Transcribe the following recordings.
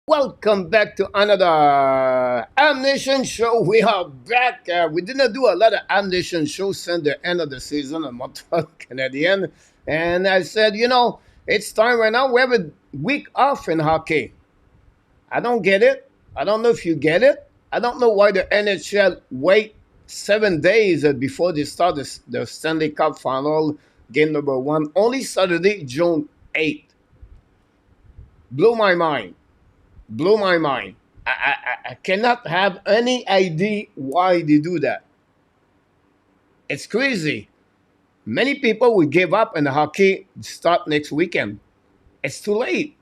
Welcome back to another Ammunition Show. We are back. We didn't do a lot of Ammunition shows since the end of the season of Montreal Canadiens. And I said, it's time right now. We have a week off in hockey. I don't get it. I don't know if you get it. I don't know why the NHL wait 7 days before they start the Stanley Cup Final, game number one. Only Saturday, June 8th. Blew my mind. Blew my mind. I cannot have any idea why they do that. It's crazy. Many people will give up and the hockey start next weekend. It's too late.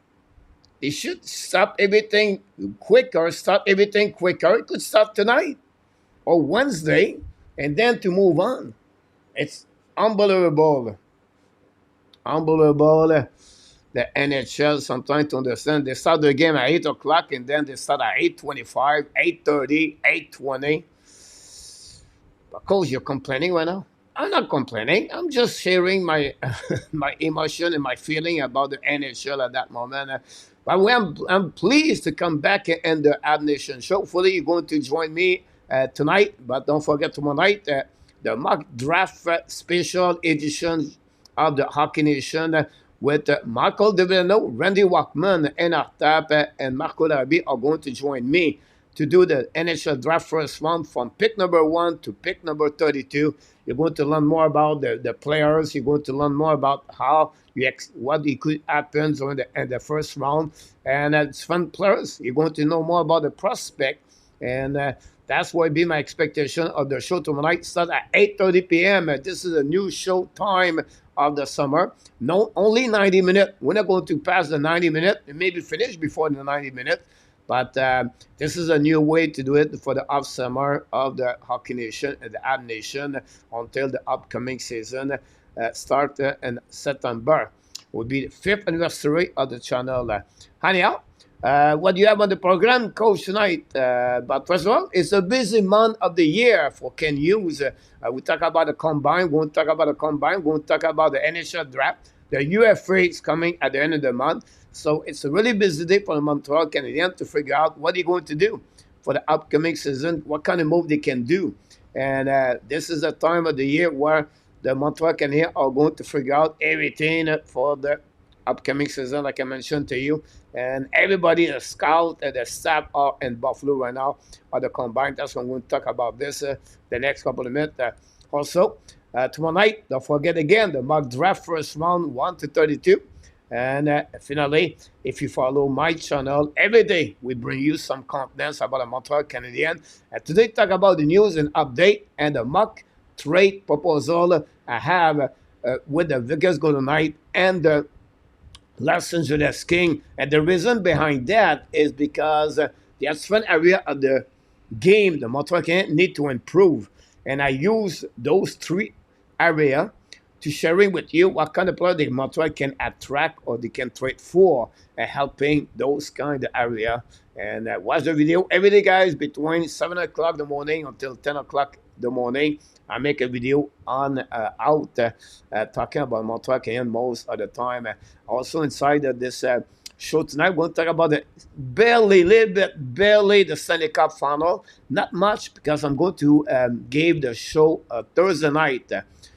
They should stop everything quicker, start everything quicker. It could start tonight or Wednesday and then to move on. It's unbelievable. Unbelievable. The NHL sometimes to understand. They start the game at 8 o'clock and then they start at 8:25, 8:30, 8:20. But coach, you're complaining right now? I'm not complaining. I'm just sharing my my emotion and my feeling about the NHL at that moment. But I'm pleased to come back and the Ab Nation show. Hopefully you're going to join me tonight. But don't forget tomorrow night, the mock draft special edition of the Hockey Nation with Michael DeVino, Randy Walkman, Nhl And Habs, and Marco Larabie are going to join me to do the NHL Draft first round from pick number 1 to pick number 32. You're going to learn more about the players. You're going to learn more about how what it could happen during the first round. And it's fun players. You're going to know more about the prospect. And that's what be my expectation of the show tomorrow night. Start at 8:30 p.m. This is a new show time of the summer. No, only 90 minutes. We're not going to pass the 90 minutes. It may be finished before the 90 minutes. But this is a new way to do it for the off summer of the Hockey Nation and the Ab Nation until the upcoming season start in September. Will be the 5th anniversary of the channel. Anyhow, what do you have on the program, Coach, tonight? But first of all, it's a busy month of the year for Ken Hughes. We talk about the Combine. We're going to talk about the Combine. We're going to talk about the NHL Draft. The UFA is coming at the end of the month. So it's a really busy day for the Montreal Canadiens to figure out what they're going to do for the upcoming season, what kind of move they can do. And this is the time of the year where the Montreal Canadiens are going to figure out everything for the upcoming season, like I mentioned to you. And everybody, the scout and the staff are in Buffalo right now at the Combine. That's what I'm going to talk about this the next couple of minutes. Also, tomorrow night, don't forget again, the mock draft first round 1 to 32. And finally, if you follow my channel, every day we bring you some contents about the Montreal Canadiens. And today, talk about the news and update and the mock trade proposal I have with the Vegas Golden Knights and the Los Angeles King. And the reason behind that is because the advanced area of the game, the Montreal Canadiens need to improve. And I use those three areas to sharing with you what kind of player the Montreal can attract or they can trade for, helping those kind of area. And watch the video every day, guys, between 7 o'clock in the morning until 10 o'clock in the morning. I make a video on talking about Montreal Canadiens most of the time. Also inside of this show tonight, we're going to talk about the barely the Stanley Cup Final. Not much because I'm going to give the show Thursday night.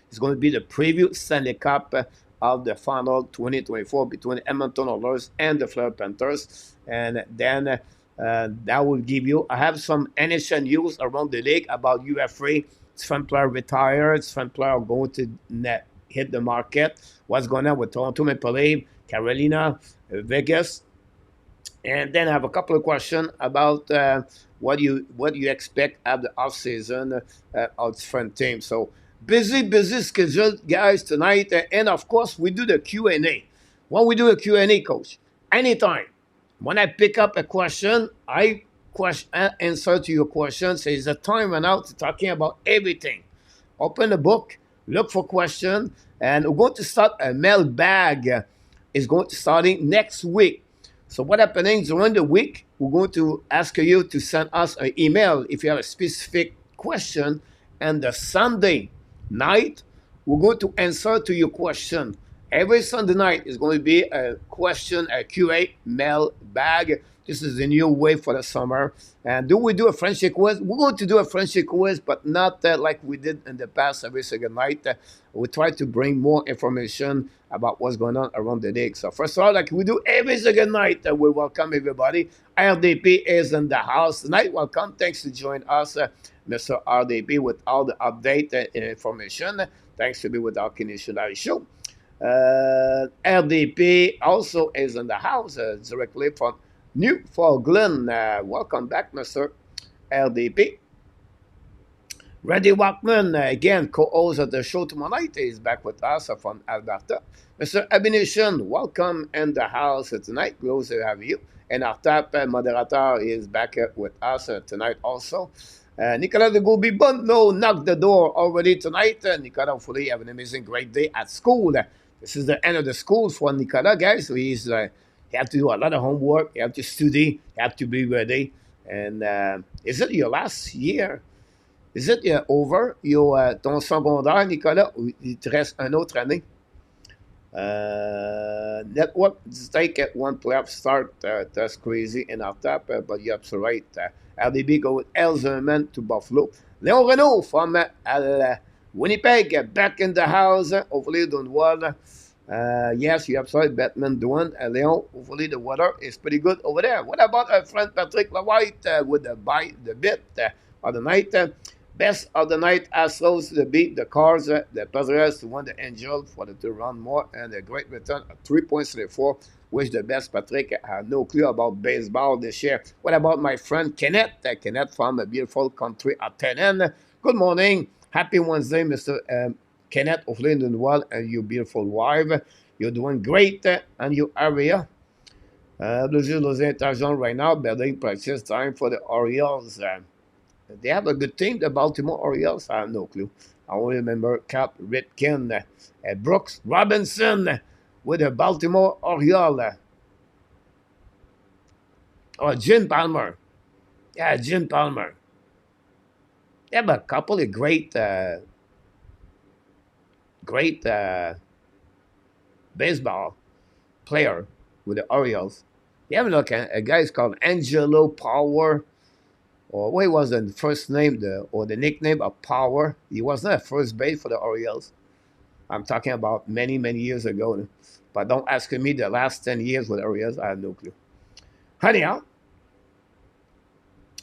It's going to be the preview Stanley Cup of the final 2024 between the Edmonton Oilers and the Florida Panthers. And then that will give you, I have some NHL news around the league about UFA. It's fun player retired. It's fun player going to hit the market. What's going on with Toronto Maple Leafs, Carolina, Vegas. And then I have a couple of questions about what you expect of the offseason of different teams. So, busy schedule, guys, tonight. And, of course, we do the Q&A. When we do a Q&A, Coach, anytime, when I pick up a question, I answer to your question. So it's a time run out to talking about everything. Open the book, look for questions, and we're going to start a mailbag. It's going to starting next week. So what happening during the week, we're going to ask you to send us an email if you have a specific question. And the Sunday night, we're going to answer to your question. Every Sunday night is going to be a question, a QA mail bag. This is the new way for the summer. And do we do a friendship quiz? We're going to do a friendship quiz, but not like we did in the past every single night. We try to bring more information about what's going on around the league. So first of all, like we do every single night, we welcome everybody. RDP is in the house tonight. Welcome. Thanks to join us, Mr. RDP, with all the update information. Thanks to be with our Canadian show. RDP also is in the house directly from Newfoundland. Welcome back, Mr. RDP. Randy Walkman, again, co-host of the show tomorrow night, is back with us from Alberta. Mr. Abination, welcome in the house tonight. Glad to have you. And our top moderator is back with us tonight also. Nicolas de Goubi-Bonneau knocked the door already tonight. Nicolas, hopefully, have an amazing, great day at school. This is the end of the school for Nicolas, guys. So he have to do a lot of homework. You have to study. You have to be ready. And is it your last year? Is it over? Ton secondaire, Nicolas, ou il te reste une autre année? Network stake at one playoff start. That's crazy in our top, but you're absolutely right. RDB go with El Zerman to Buffalo. Léon Renault from Winnipeg back in the house. Hopefully doing well. Yes, you're absolutely Batman doing. Léon, hopefully the weather is pretty good over there. What about our friend Patrick Lawhite with the bit of the night? Best of the night, Astros to beat the Cards, the Padres to win the Angel for the 2 round more, and a great return of 3.34, which the best Patrick had no clue about baseball this year. What about my friend Kenneth? Kenneth from a beautiful country at Tenen. Good morning. Happy Wednesday, Mr. Kenneth. Hopefully doing well, and your beautiful wife. You're doing great in your area. Blue Jays Intelligent right now, building practice time for the Orioles. They have a good team, the Baltimore Orioles. I have no clue. I only remember Cap Ritkin, Brooks Robinson with the Baltimore Orioles. Oh, Jim Palmer. Yeah, Jim Palmer. They have a couple of great baseball player with the Orioles. They have a guy called Angelo Power. Or what was the first name or the nickname of Power? He was not a first base for the Orioles. I'm talking about many, many years ago. But don't ask me the last 10 years with the Orioles. I have no clue. Anyhow,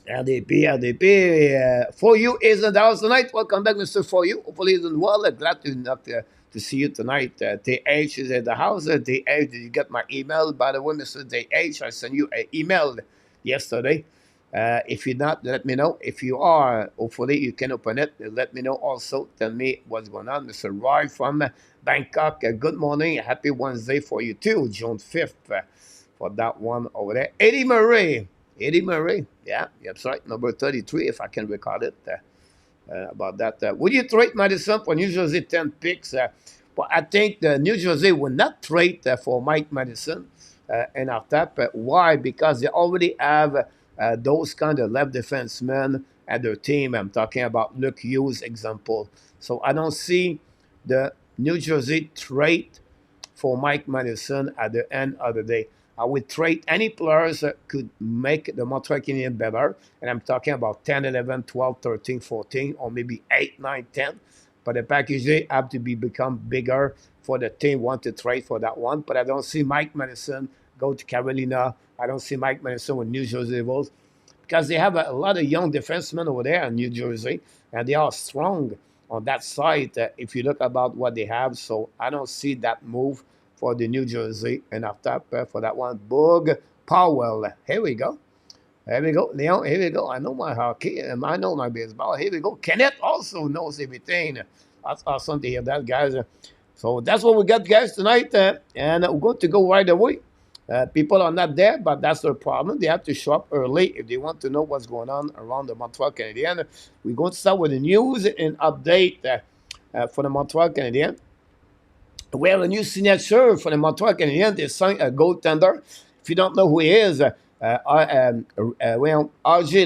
RDP, For You is in the house tonight. Welcome back, Mr. For You. Hopefully you're doing well. Glad to see you tonight. TH is in the house. TH, did you get my email? By the way, Mr. TH, I sent you an email yesterday. If you're not, let me know. If you are, hopefully you can open it. Let me know also. Tell me what's going on. Mr. Roy from Bangkok. Good morning. Happy Wednesday for you too. June 5th for that one over there. Eddie Murray. Yeah, that's right. Number 33, if I can record it. About that. Would you trade Madison for New Jersey 10 picks? But I think the New Jersey will not trade for Mike Madison in our top. Why? Because they already have those kind of left defensemen at their team. I'm talking about Luke Hughes example. So I don't see the New Jersey trade for Mike Madison at the end of the day. I would trade any players that could make the Montreal Canadiens better. And I'm talking about 10, 11, 12, 13, 14, or maybe 8, 9, 10. But the package have to become bigger for the team want to trade for that one. But I don't see Mike Madison go to Carolina. I don't see Mike Madison with New Jersey Devils because they have a lot of young defensemen over there in New Jersey, and they are strong on that side if you look about what they have. So I don't see that move for the New Jersey and our top for that one. Boog Powell. Here we go. Leon, here we go. I know my hockey and I know my baseball. Here we go. Kenneth also knows everything. That's awesome to hear that, guys. So that's what we got, guys, tonight. And we're going to go right away. People are not there, but that's their problem. They have to show up early if they want to know what's going on around the Montreal Canadiens. We're going to start with the news and update for the Montreal Canadiens. We have a new signature for the Montreal Canadiens. They signed a goaltender. If you don't know who he is, RJ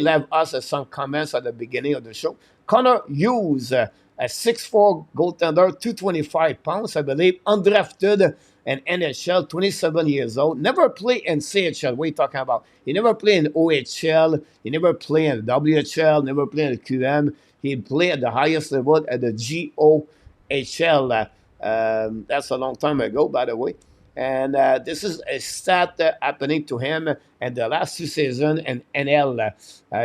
left us some comments at the beginning of the show. Connor Hughes a 6'4" goaltender, 225 pounds, I believe, undrafted in NHL, 27 years old. Never played in CHL. What are you talking about? He never played in OHL. He never played in WHL. Never played in the QM. He played at the highest level at the GOHL. That's a long time ago, by the way. And this is a stat happening to him in the last 2 seasons in NL.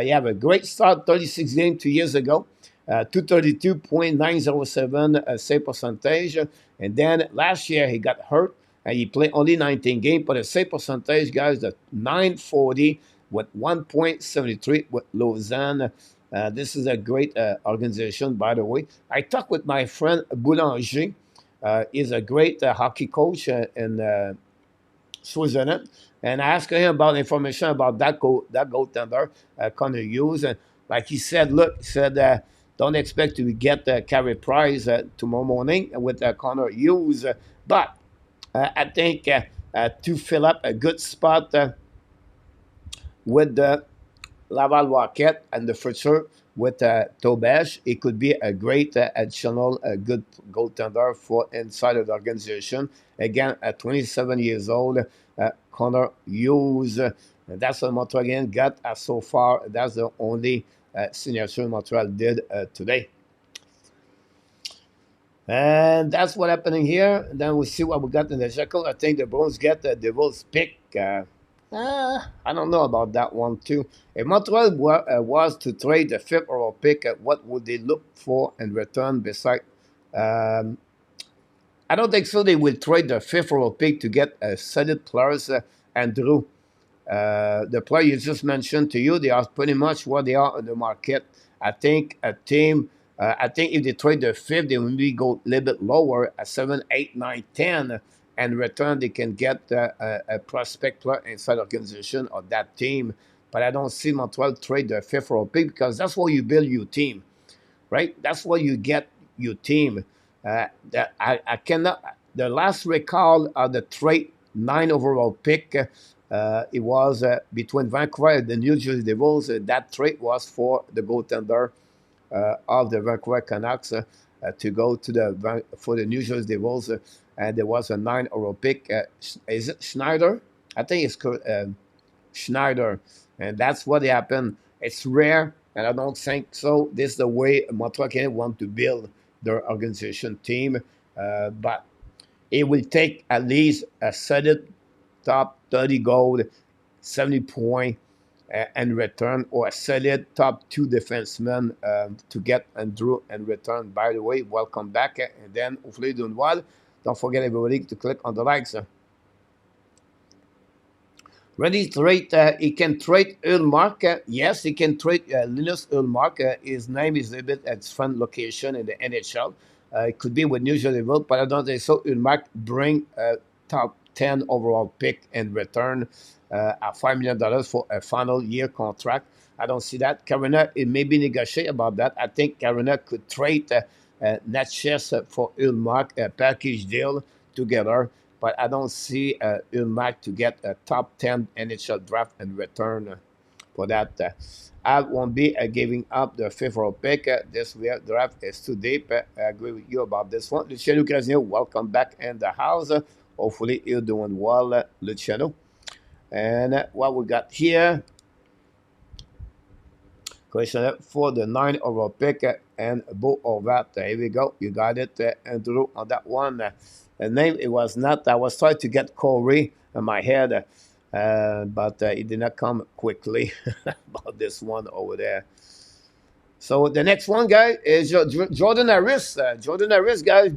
He have a great start, 36 games 2 years ago. 232.907 save percentage. And then last year he got hurt and he played only 19 games, but the save percentage, guys, the 940 with 1.73 with Lausanne. This is a great organization, by the way. I talked with my friend Boulanger. He's a great hockey coach in Switzerland. And I asked him about information about that goaltender, Connor Hughes. And like he said, look, he said, don't expect to get the carry prize tomorrow morning with Connor Hughes. But I think to fill up a good spot with the Laval Rocket and the future with Tobesh, it could be a great additional good goaltender for inside of the organization. Again, at 27 years old, Connor Hughes. That's what Montreal again got so far. That's the only signature Montreal did today. And that's what happening here. Then we see what we got in the Jekyll. I think the Bruins get the Devils pick. I don't know about that one too. If Montreal was to trade the fifth overall pick, what would they look for in return beside? I don't think so. They will trade the fifth overall pick to get a solid players. Andrew, the player you just mentioned to you, they are pretty much what they are on the market. I think a team. I think if they trade the fifth, they will maybe go a little bit lower at 7, 8, 9, 10. And in return, they can get a prospect player inside the organization of that team. But I don't see Montreal trade the fifth overall pick because that's where you build your team, right? That's where you get your team. I cannot. The last recall of the trade 9 overall pick, it was between Vancouver and the New Jersey Devils. That trade was for the goaltender of the Vancouver Canucks to go to for the New Jersey Devils. And there was a 9 overall pick. Is it Schneider? I think it's Schneider. And that's what happened. It's rare, and I don't think so. This is the way Montreal Canadiens want to build their organization team. But it will take at least a solid top 30 goal, 70 point in return, or a solid top 2 defensemen to get Andrew in return. By the way, welcome back. And then hopefully doing well. Don't forget, everybody, to click on the likes. Ready to trade? He can trade Ullmark. Yes, he can trade Linus Ullmark. His name is a bit at fun location in the NHL. It could be with New Jersey Devils, but I don't think so. Ullmark bring a top 10 overall pick in return at $5 million for a final year contract. I don't see that. Carolina, it may be negotiate about that. I think Carolina could trade Natchez for Ullmark, a package deal together, but I don't see Ullmark to get a top 10 NHL draft in return for that. I won't be giving up the fifth overall pick. This draft is too deep. I agree with you about this one. Luciano Casino, welcome back in the house. Hopefully you're doing well, Luciano. And what we got here, question for the 9 overall pick and Bo Horvat. Here we go. You got it, Andrew, on that one. The name, it was not. I was trying to get Corey in my head, but it did not come quickly about this one over there. So the next one, guys, is Jordan Harris. Jordan Harris, guys,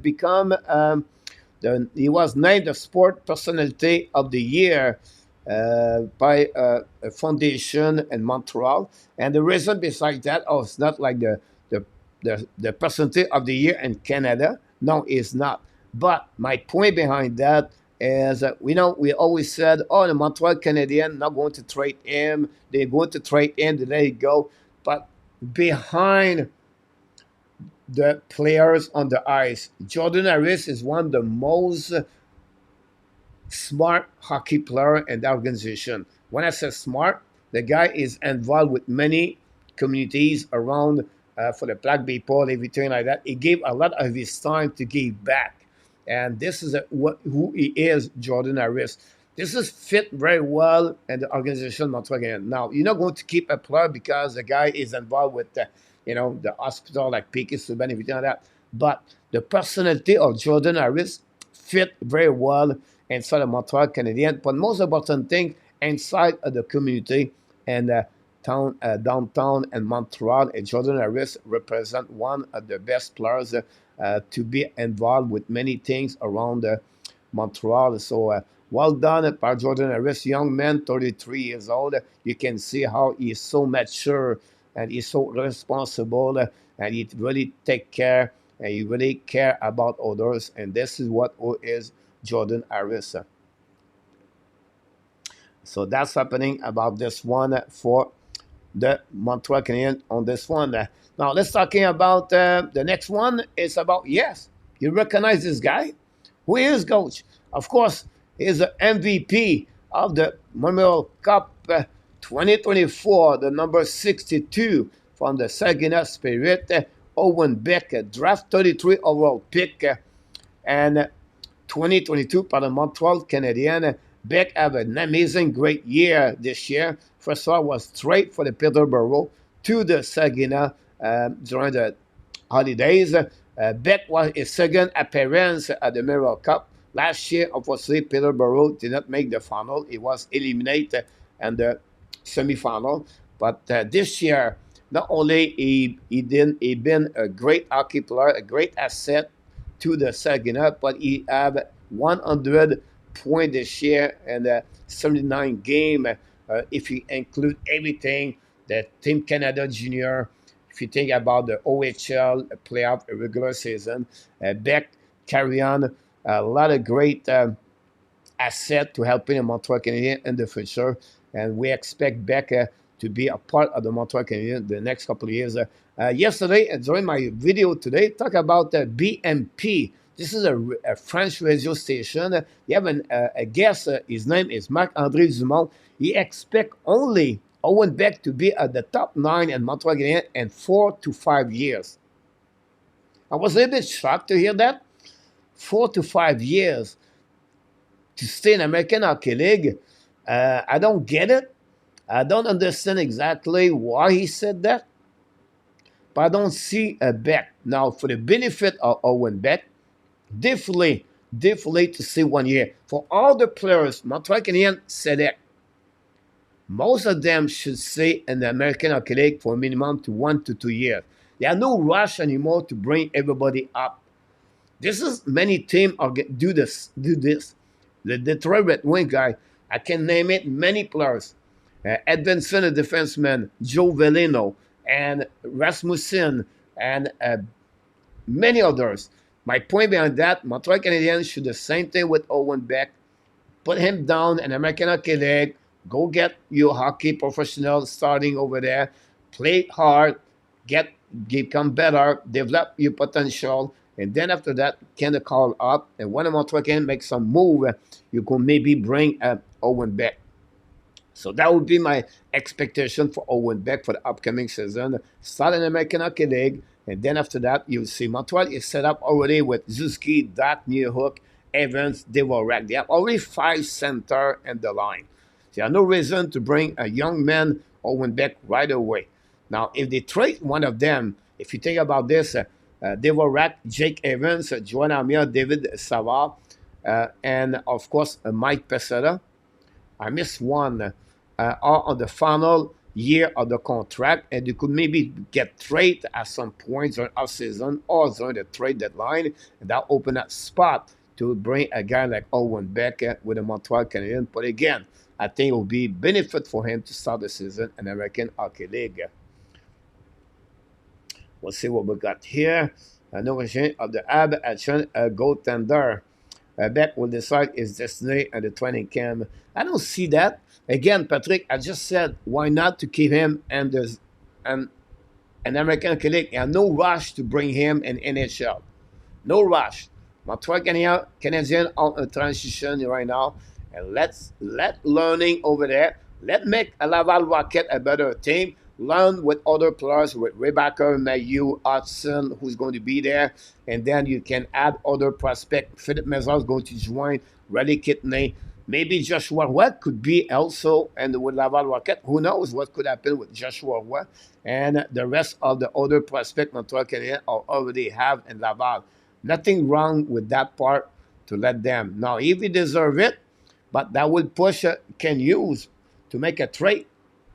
he was named the Sport Personality of the Year by a foundation in Montreal. And the reason besides that, it's not like the Personality of the Year in Canada. No, it's not. But my point behind that is, we always said, the Montreal Canadiens not going to trade him. They're going to trade him, they let it go. But behind the players on the ice, Jordan Harris is one of the most smart hockey player in the organization. When I say smart, the guy is involved with many communities around for the black people, everything like that. He gave a lot of his time to give back. And this is who he is, Jordan Harris. This is fit very well in the organization Montreal Canadiens. Now, you're not going to keep a player because the guy is involved with the hospital like Piquet Subban, everything like that. But the personality of Jordan Harris fit very well inside of Montreal Canadiens. But most important thing, inside of the community and downtown and Montreal, and Jordan Harris represent one of the best players to be involved with many things around Montreal. So well done by Jordan Harris, young man, 33 years old. You can see how he is so mature and he's so responsible and he really take care and he really care about others. And this is what is Jordan Harris. So that's happening about this one for the Montreal Canadiens on this one. Now let's talking about the next one. It's about, yes, you recognize this guy. Who is coach? Of course, he's the MVP of the Memorial Cup 2024, the number 62 from the Saginaw Spirit, Owen Beck, draft 33 overall pick, and 2022 by the Montreal Canadiens. Beck have an amazing, great year this year. First of all, was straight for the Peterborough to the Saginaw during the holidays. Beck was his second appearance at the Memorial Cup. Last year, unfortunately, Peterborough did not make the final. He was eliminated in the semifinal. But this year, not only he been a great hockey player, a great asset to the Saginaw, but he have 100 points this year and 79 game. If you include everything, the Team Canada Junior, if you think about the OHL playoff regular season, Beck carry on a lot of great asset to helping the Montreal Canadiens in the future, and we expect Beck to be a part of the Montreal Canadiens the next couple of years. Yesterday, during my video today, talk about BMP. This is a French radio station. You have a guest. His name is Marc-André Dumont. He expect only Owen Beck to be at the top 9 in Montreal Canadiens in 4 to 5 years. I was a little bit shocked to hear that. 4 to 5 years to stay in American Hockey League. I don't get it. I don't understand exactly why he said that. But I don't see a Beck. Now, for the benefit of Owen Beck, definitely to see 1 year. For all the players, Montreal Canadiens select, most of them should stay in the American Hockey League for a minimum to 1 to 2 years. There are no rush anymore to bring everybody up. This is many teams are do this. The Detroit Red Wing guy, I can name it, many players. Edvinson, a defenseman, Joe Veleno, and Rasmussen, and many others. My point behind that, Montreal Canadiens should do the same thing with Owen Beck. Put him down in American Hockey League. Go get your hockey professional starting over there. Play hard. Become better. Develop your potential. And then after that, can the call up. And when Montreal can make some move, you can maybe bring Owen Beck. So that would be my expectation for Owen Beck for the upcoming season. Start in the American Hockey League. And then after that, you'll see Montreal is set up already with Zuski, Dak, Newhook, Evans, Dvorak. They have already 5 center in the line. There are no reason to bring a young man, Owen Beck, right away. Now, if they trade one of them, if you think about this, Dvorak, Jake Evans, Joan Armia, David Savard, and of course, Mike Peseta. I missed one. Are on the final year of the contract, and you could maybe get traded at some point during off season or during the trade deadline, and that open that spot to bring a guy like Owen Beck with the Montreal Canadiens. But again, I think it will be benefit for him to start the season in the American Hockey League. We'll see what we got here. No version of the Hab action goaltender. Beck will decide his destiny at the training camp. I don't see that. Again, Patrick, I just said, why not to keep him and an American Hockey League? And no rush to bring him in NHL. No rush. Montreal Canadiens on a transition right now. And let learning over there. Let make a Laval Rocket a better team. learn with other players, with Rebecca, Mayu, Hudson, who's going to be there, and then you can add other prospects. Philippe Mézard is going to join, Relly Kidney. Maybe Joshua Roy could be also, and with Laval Rocket, who knows what could happen with Joshua Roy, and the rest of the other prospects Montreal Canadiens already have in Laval. Nothing wrong with that part to let them. Now, if he deserve it, but that will push Ken Hughes to make a trade.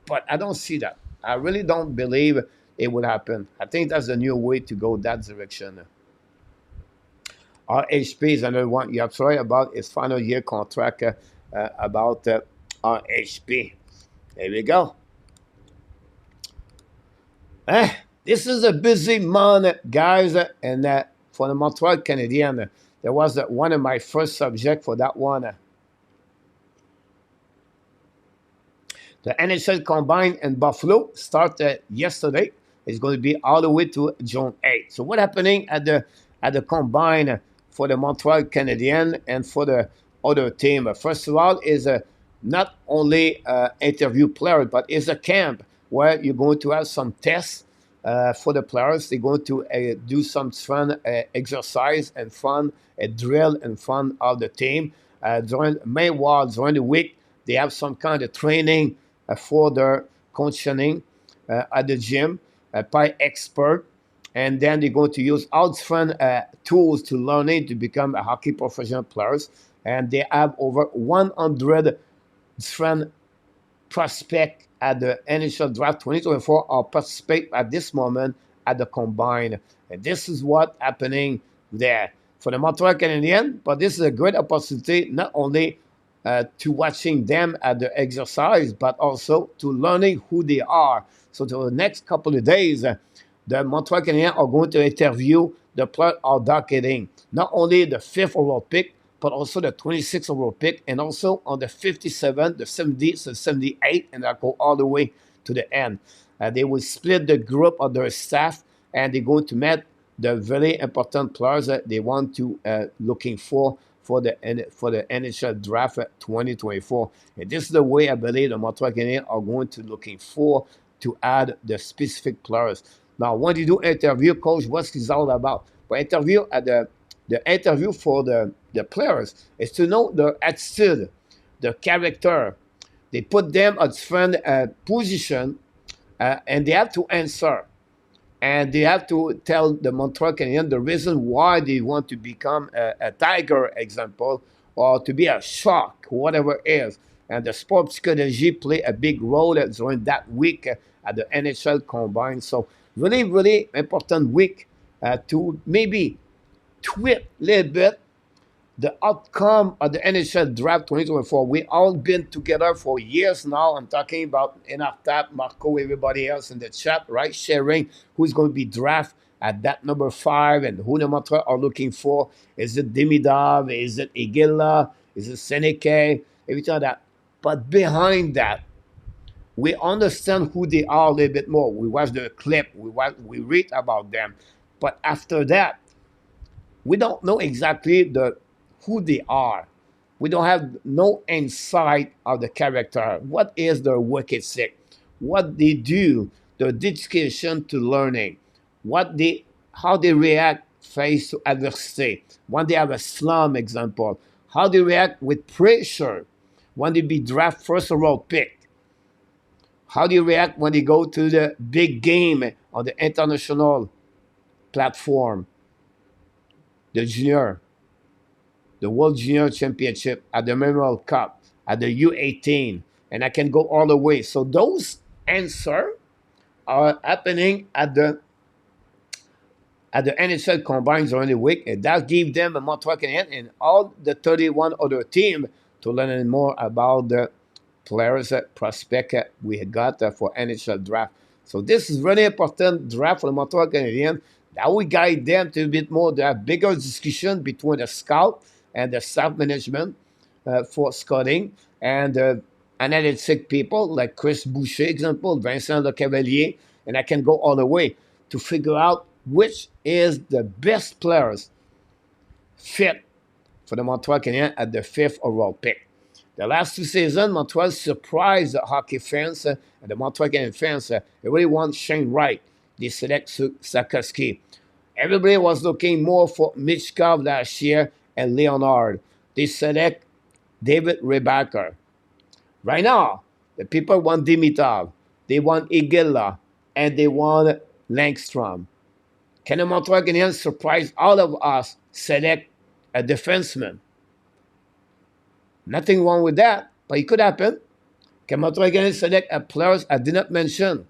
But I don't see that. I really don't believe it will happen. I think that's a new way to go that direction. RHP is another one you have heard about his final year contract about RHP. There we go. This is a busy month, guys, and for the Montreal Canadiens, there was one of my first subjects for that one. The NHL Combine in Buffalo started yesterday. It's going to be all the way to June 8th. So what's happening at the Combine for the Montreal Canadiens and for the other team? First of all, is not only interview players, but it's a camp where you're going to have some tests for the players. They're going to do some fun exercise and fun drill and fun of the team. During the week, they have some kind of training for their conditioning at the gym by expert. And then they're going to use all different tools to learning to become a hockey professional players. And they have over 100 different prospects at the NHL Draft 2024 are participate at this moment at the Combine. And this is what's happening there for the Montreal Canadiens. But this is a great opportunity not only to watching them at the exercise, but also to learning who they are. So to the next couple of days, the Montreal Canadiens are going to interview the player of docketing, not only the 5th overall pick, but also the 26th overall pick, and also on the 57, the 70, the 78, and that go all the way to the end. They will split the group of their staff, and they're going to meet the very important players that they want to looking for the NHL Draft 2024. And this is the way I believe the Montreal Canadiens are going to looking for to add the specific players. Now, when you do interview, coach, what's this all about? But interview at the interview for the players is to know their attitude, their character. They put them at different position, and they have to answer. And they have to tell the Montreal Canadiens the reason why they want to become a Tiger, example, or to be a Shark, whatever it is. And the sport psychology play a big role during that week at the NHL Combine. So really, really important week to maybe tweak a little bit the outcome of the NHL Draft 2024. We all been together for years now. I'm talking about Inartap, Marco, everybody else in the chat, right? Sharing who's going to be drafted at that number 5 and who the Montreal are looking for. Is it Demidov? Is it Igila? Is it Seneca? Everything like that. But behind that, we understand who they are a little bit more. We watch the clip. We read about them. But after that, we don't know exactly who they are. We don't have no insight of the character. What is their work ethic? What they do, their dedication to learning, how they react face to adversity. When they have a slum, example, how they react with pressure when they be draft first overall pick. How do you react when they go to the big game on the international platform, the junior, the World Junior Championship, at the Memorial Cup, at the U18, and I can go all the way. So those answers are happening at the NHL Combine during the week, and that gives them a Montreal Canadiens and all the 31 other teams to learn more about the players prospect we got for NHL Draft. So this is really important draft for the Montreal Canadiens. That will guide them to a bit more. There are bigger discussion between the scout and the staff management for scouting and analytic people like Chris Boucher, example, Vincent Lecavalier, and I can go all the way to figure out which is the best players fit for the Montreal Canadiens at the 5th overall pick. The last 2 seasons, Montreal surprised the hockey fans and the Montreal Canadiens fans. They really want Shane Wright. They select Sakoski. Everybody was looking more for Michkov last year and Leonard. They select David Rebacker. Right now, the people want Dimitrov, they want Igela, and they want Langstrom. Can the Montreal Canadiens surprise all of us, select a defenseman? Nothing wrong with that, but it could happen. Can Montreal Canadiens select a players I did not mention?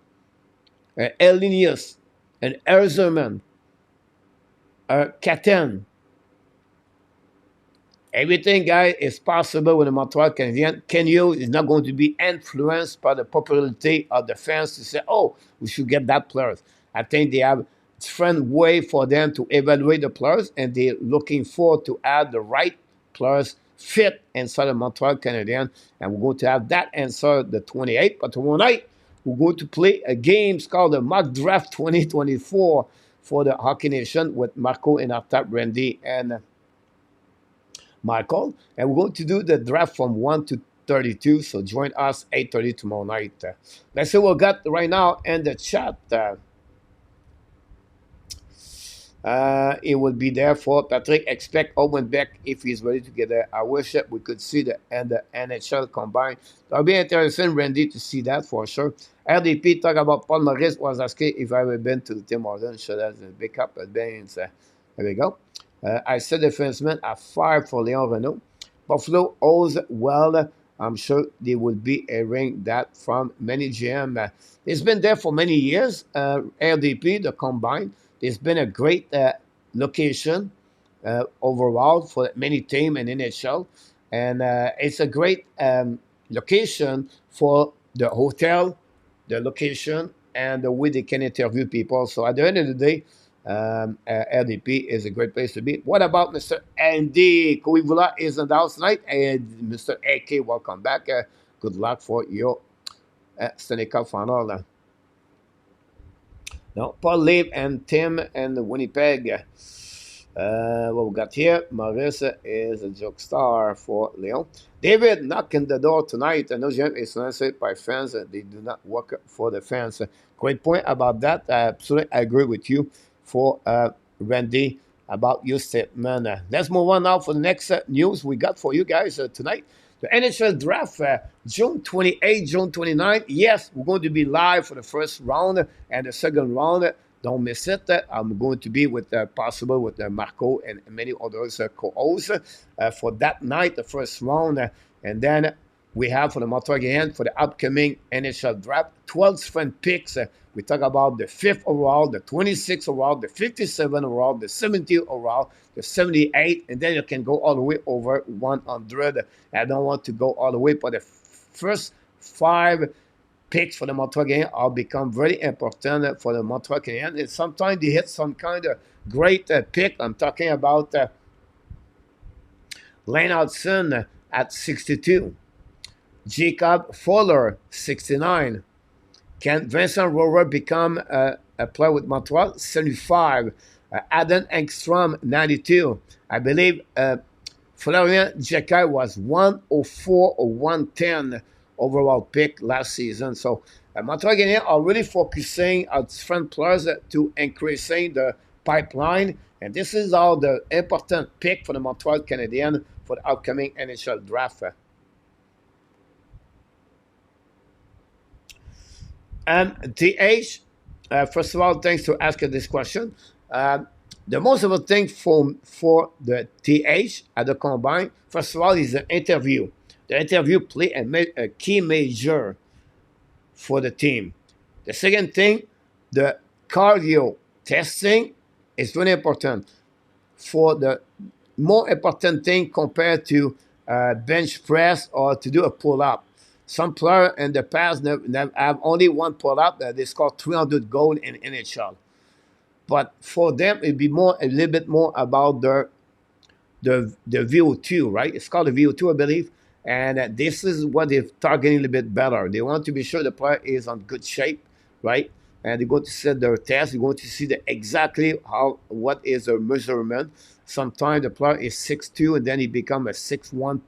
Elinius, an Erzerman, Katen. Everything, guys, is possible with the Montreal Canadiens. Kenyo is not going to be influenced by the popularity of the fans to say, oh, we should get that players. I think they have different way for them to evaluate the players, and they're looking forward to add the right players fit inside the Montreal Canadiens. And we're going to have that answer the 28th. But tomorrow night, we're going to play a game called the Mock Draft 2024 for the Hockey Nation with Marco and Artap, Randy, and Michael, and we're going to do the draft from 1 to 32, so join us 8:30 tomorrow night. Let's see what we got right now in the chat. It will be there for Patrick. Expect Owen Beck if he's ready to get there. I wish that we could see the NHL Combine. That'll be interesting, Randy, to see that for sure. RDP talk about Paul Maurice was asking if I ever been to the Tim Hortons. Should have a backup advance. There we go. I said defenseman are 5 for Leon Renault. Buffalo owes well. I'm sure they will be airing that from many GM. It's been there for many years. RDP, the Combine. It's been a great location overall for many teams in NHL. And it's a great location for the hotel, the location, and the way they can interview people. So at the end of the day, RDP is a great place to be. What about Mr. Andy Koivula is in the house tonight? And Mr. AK, welcome back. Good luck for your Stanley Cup Final. No, Paul Leib and Tim and Winnipeg. What we got here? Marissa is a joke star for Leon. David knocking the door tonight. I know GM is said by fans that they do not work for the fans. Great point about that. I absolutely agree with you for Randy about your statement. Let's move on now for the next news we got for you guys tonight. The NHL Draft, June 28, June 29. Yes, we're going to be live for the first round and the second round. Don't miss it. I'm going to be with possible with Marco and many others co-hosts for that night, the first round. And then we have for the Montreal Canadiens for the upcoming NHL Draft, 12 different picks. We talk about the 5th overall, the 26th overall, the 57th overall, the 70th overall, the 78th, and then you can go all the way over 100. I don't want to go all the way, but the first 5 picks for the Montreal Canadiens will become very important for the Montreal Canadiens. And sometimes they hit some kind of great pick. I'm talking about Lane Hudson at 62. Jacob Fuller, 69. Can Vincent Rohrer become a player with Montreal? 75. Adam Engstrom, 92. I believe Florian Jacquet was 104 or 110 overall pick last season. So Montreal Canadiens are really focusing on different players to increasing the pipeline. And this is all the important pick for the Montreal Canadiens for the upcoming NHL Draft. TH, first of all, thanks for asking this question. The most important thing for the TH at the Combine, first of all, is the interview. The interview play a key major for the team. The second thing, the cardio testing is very important. For the more important thing compared to bench press or to do a pull-up. Some players in the past have only one pull-up. They score 300 goals in NHL. But for them, it'd be a little bit more about the VO2, right? It's called the VO2, I believe. And this is what they're targeting a little bit better. They want to be sure the player is on good shape, right? And they're going to set their test. They're going to see exactly what is their measurement. sometimes the player is 6'2", and then he become a 6'1",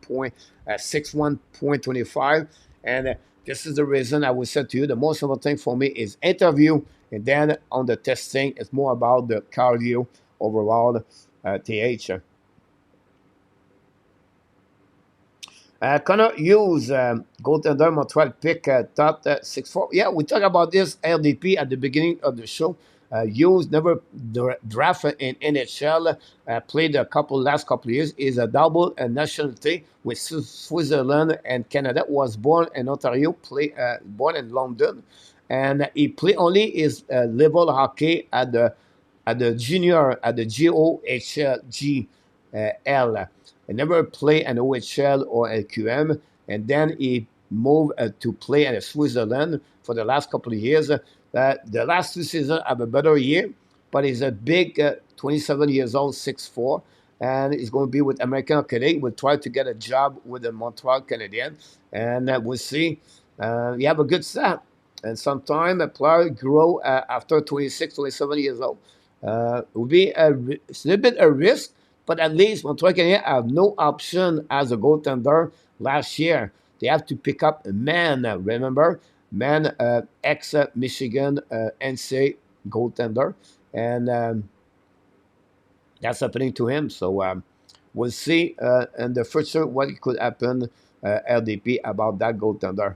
6'1", 25. And this is the reason I would say to you, the most important thing for me is interview, and then on the testing, it's more about the cardio overall. TH. Connor Hughes, goaltender, Montreal pick, top 6'4". Yeah, we talked about this LDP at the beginning of the show. Hughes never drafted in NHL, played last couple of years. Is a double nationality with Switzerland and Canada. Was born in Ontario, born in London, and he played only his level hockey at the junior at the GOHG L. He never played an OHL or LQM, and then he moved to play in Switzerland for the last couple of years. The last 2 seasons have a better year, but he's a big 27 years old, 6'4", and he's going to be with American Canadiens. Will try to get a job with the Montreal Canadiens, and we'll see. You have a good start, and sometimes a player grow after 26, 27 years old. It will be it's a little bit a risk, but at least Montreal Canadiens have no option as a goaltender last year. They have to pick up a man. Remember, man, ex-Michigan NCAA goaltender, and that's happening to him. So we'll see in the future what could happen, LDP, about that goaltender.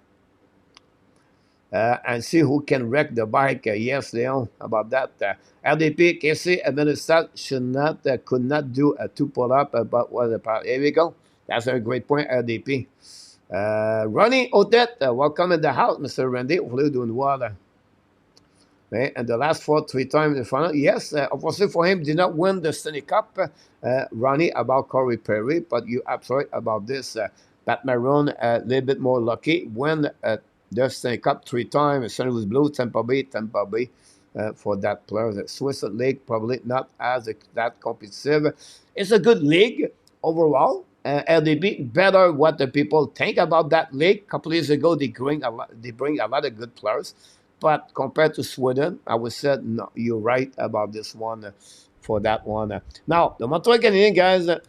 And see who can wreck the bike. Yes, Leon, about that. LDP, Casey Administrat could not do a 2 pull-up, but what about? Here we go. That's a great point, LDP. Ronnie Odette, welcome in the house, Mr. Randy. Hopefully doing well. Okay, and the last 3 times in the final. Yes, unfortunately for him, did not win the Stanley Cup. Ronnie, about Corey Perry, but you absolutely about this. Pat Maroon, a little bit more lucky. Win the Stanley Cup 3 times. St. Louis Blues, Tampa Bay, for that player. The Swiss League probably not as that competitive. It's a good league overall. LDB, better what the people think about that league. A couple years ago, they bring a lot of good players. But compared to Sweden, I would say, no, you're right about this one, for that one. Now, the Montreal Canadiens, guys, do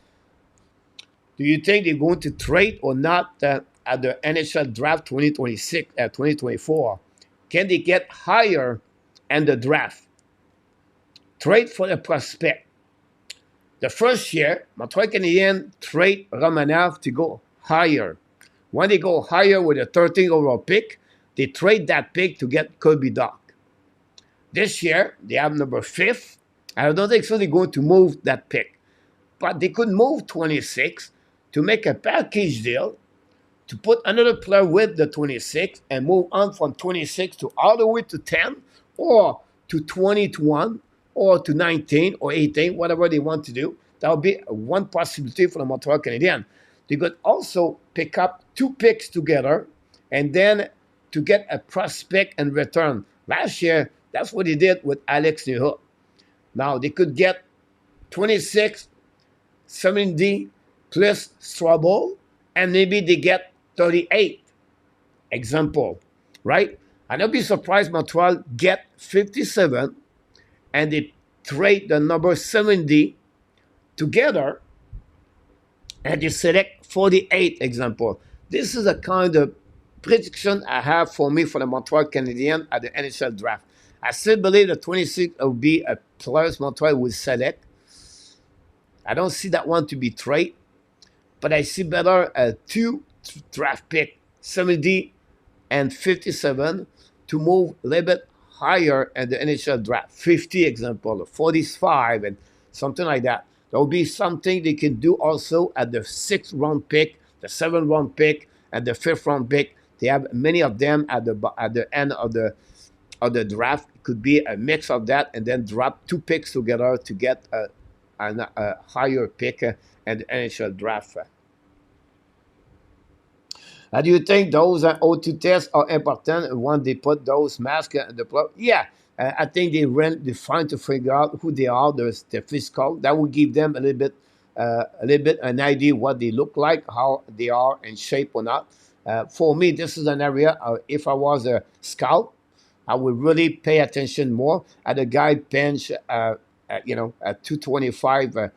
you think they're going to trade or not at the NHL Draft 2024? Can they get higher in the draft? Trade for the prospect. The first year, Montreal Canadiens trade Romanov to go higher. When they go higher with a 13th overall pick, they trade that pick to get Kirby Dach. This year, they have number 5th. I don't think so they're going to move that pick. But they could move 26 to make a package deal to put another player with the 26 and move on from 26 to all the way to 10 or to 21 or to 19 or 18, whatever they want to do. That would be one possibility for the Montreal Canadiens. They could also pick up 2 picks together and then to get a prospect in return. Last year, that's what they did with Alex Newhook. Now, they could get 26, 70 plus Strobel, and maybe they get 38. Example, right? And I'll be surprised Montreal get 57 and they trade the number 70 together and they select 48, example. This is a kind of prediction I have for me for the Montreal Canadiens at the NHL Draft. I still believe the 26 will be a players Montreal will select. I don't see that one to be trade, but I see better a 2 draft pick, 70 and 57, to move a little bit higher in the NHL Draft. 50, example, 45, and something like that. There will be something they can do also at the 6th round pick, the 7th round pick, and the 5th round pick. They have many of them at the end of the draft. It could be a mix of that, and then drop 2 picks together to get a higher pick in the NHL Draft. Do you think those O2 tests are important when they put those masks in the plug? Yeah, I think they're trying to figure out who they are. There's the physical. That will give them a little bit an idea what they look like, how they are in shape or not. For me, this is an area, if I was a scout, I would really pay attention more at a guy bench, at 225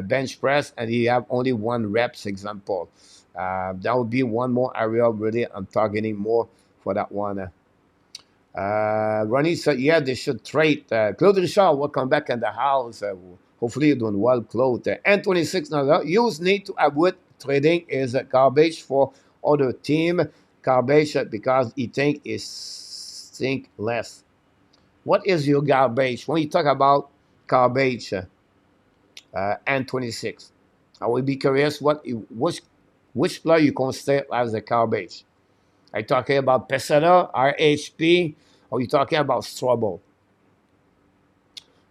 bench press, and he have only one reps example. That would be one more area really I'm targeting more for that one. Ronnie said, yeah, they should trade. Claude Richard, welcome back in the house. Hopefully you're doing well, Claude. N26, now, use need to avoid trading is garbage for other team. Garbage because he think less. What is your garbage? When you talk about garbage, N26, I will be curious which player you consider as a garbage. Are you talking about Pesera, RHP, or are you talking about Strobel?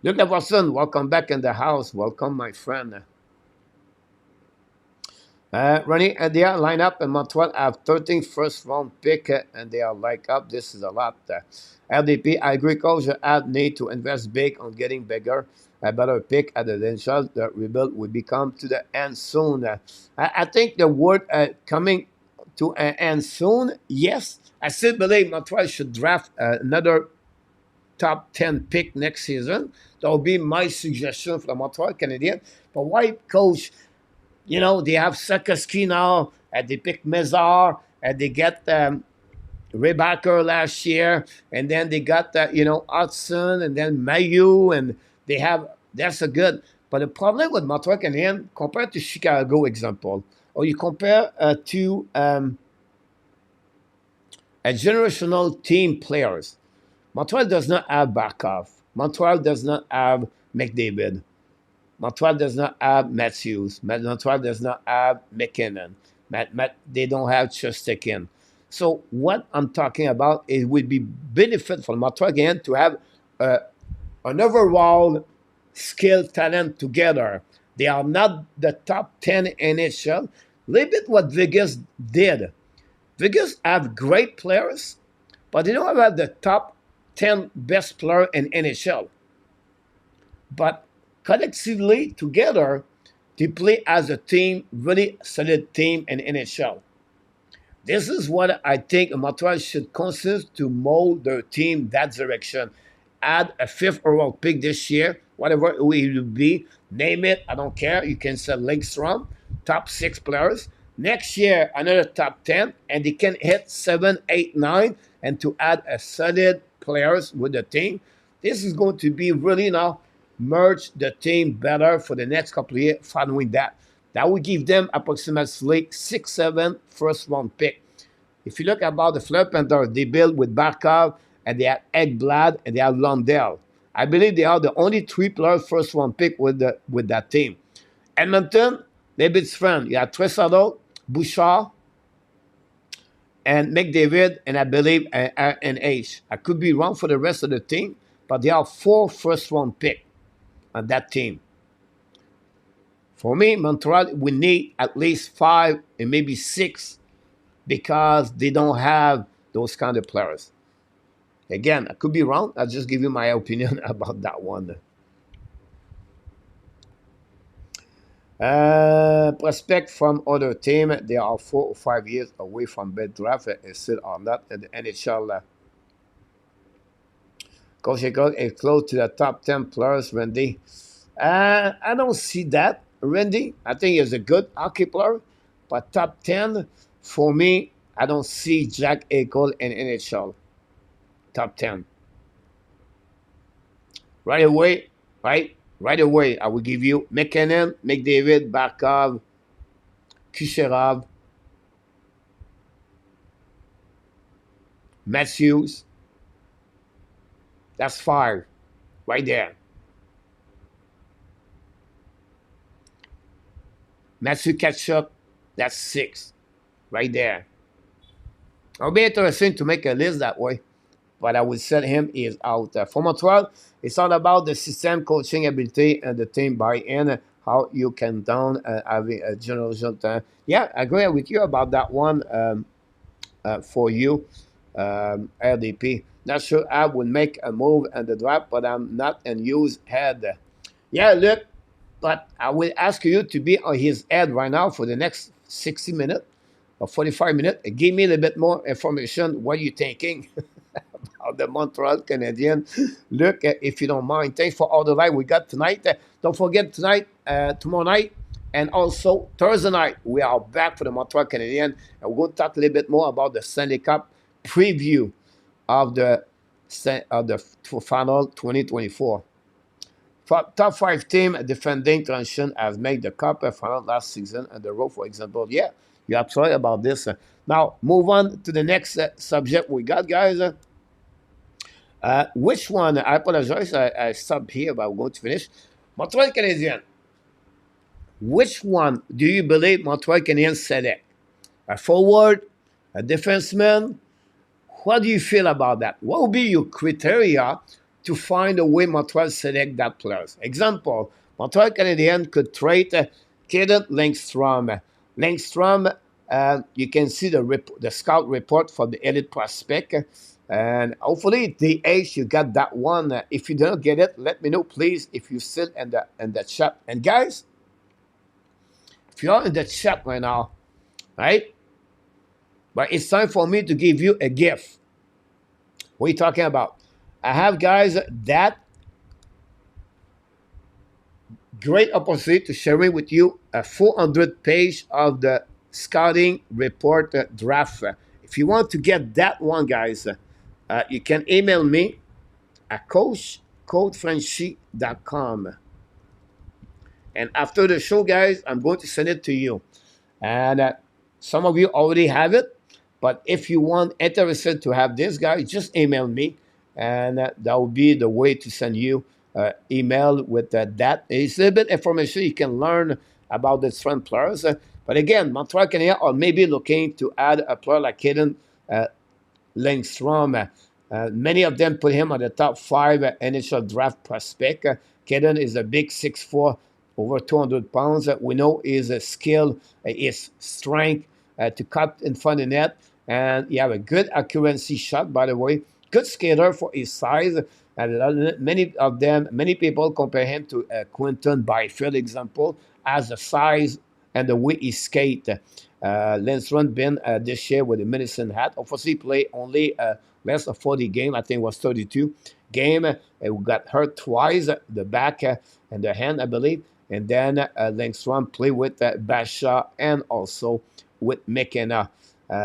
Luke Leverson, welcome back in the house. Welcome, my friend. Ronnie, and they are lined up in Montreal have 13th first round pick, and they are like up. This is a lot. LDP, I agree, coach. Add need to invest big on getting bigger. A better pick at the NHL. The rebuild will become to the end soon. I think the word coming to an end soon, yes. I still believe Montreal should draft another top 10 pick next season. That will be my suggestion for the Montreal Canadiens. But why, coach? You know, they have Sakaski now, and they pick Mezar, and they get Rebacker last year, and then they got, Hudson, and then Mayu, and they have, that's a good. But the problem with Montreal Canadiens, compared to Chicago, example, or you compare to a generational team players, Montreal does not have Barkov. Montreal does not have McDavid. Montreal does not have Matthews. Montreal does not have McKinnon. They don't have Chesterkin. So what I'm talking about, it would be benefit for Montreal again to have an overall skill talent together. They are not the top 10 NHL. A little bit what Vegas did. Vegas have great players, but they don't have the top 10 best player in NHL. But collectively, together, they play as a team, really solid team in NHL. This is what I think Montreal should consider to mold their team that direction. Add a 5th overall pick this year, whatever it will be. Name it, I don't care. You can sell Lindstrom, top 6 players. Next year, another top 10, and they can hit 7, 8, 9, and to add a solid players with the team. This is going to be really now merge the team better for the next couple of years following that. That will give them approximately 6, 7 first round pick. If you look about the Fleur Panthers, they build with Barkov, and they have Ekblad, and they have Lundell. I believe they are the only 3 players first round pick with that team. Edmonton, they're bit friend. You have Tresado, Bouchard, and McDavid, and I believe and H. I could be wrong for the rest of the team, but they are 4 first round pick on that team. For me, Montreal will need at least 5 and maybe 6 because they don't have those kind of players. Again, I could be wrong. I'll just give you my opinion about that one. Prospect from other team, they are 4 or 5 years away from bed draft and still are not in the NHL. Coach is close to the top 10 players, Randy. I don't see that, Randy. I think he's a good hockey player, but top 10, for me, I don't see Jack Eichel in NHL. Top 10. Right away, right? Right away, I will give you McKinnon, McDavid, Barkov, Kucherov, Matthews. That's 5 right there. Matthew Tkachuk, that's 6 right there. It'll be interesting to make a list that way, but I would say him is out. For Montreal, it's all about the system, coaching ability, and the team buy-in, how you can down having a general result. Yeah, I agree with you about that one for you, LDP. Not sure I would make a move in the draft, but I'm not in use head. Yeah, look, but I will ask you to be on his head right now for the next 60 minutes or 45 minutes. Give me a little bit more information. What are you thinking of the Montreal Canadiens. Look, if you don't mind, thanks for all the light we got tonight. Don't forget tonight, tomorrow night, and also Thursday night, we are back for the Montreal Canadiens, and we're going to talk a little bit more about the Stanley Cup preview of the final 2024. Top five team defending transition has made the cup final last season and the road, for example. Yeah, you're absolutely about this. Now, move on to the next subject we got, guys. Which one? I apologize. I stopped here, but we're going to finish. Montreal Canadiens. Which one do you believe Montreal Canadiens select? A forward, a defenseman? What do you feel about that? What would be your criteria to find a way Montreal select that players? Example, Montreal Canadiens could trade Kaden Lindstrom. Lindstrom, you can see the scout report for the elite prospect. And hopefully, the age you got that one. If you don't get it, let me know, please, if you still in the chat. And guys, if you're in the chat right now, right? But it's time for me to give you a gift. What are you talking about? I have, guys, that great opportunity to sharing with you a 400 page of the scouting report draft. If you want to get that one, guys, you can email me at coach.codefrenchy.com. And after the show, guys, I'm going to send it to you. And some of you already have it. But if you want interested to have this, guys, just email me. And that will be the way to send you email with that. It's a little bit information you can learn about the different players. But again, Montreal Canadiens are maybe looking to add a player like Kaden Lindstrom. Many of them put him on the top 5 NHL Draft prospect. Kaden is a big 6'4", over 200 pounds. We know his skill, his strength to cut in front of the net. And he have a good accuracy shot, by the way. Good skater for his size. And many people compare him to Quinton Byfield, example, as the size and the way he skate. Lindstrom been this year with the Medicine Hat. Obviously, played only less than 40 game. I think it was 32 game. He got hurt twice, the back and the hand, I believe. And then Lindstrom played with Basha and also with McKenna.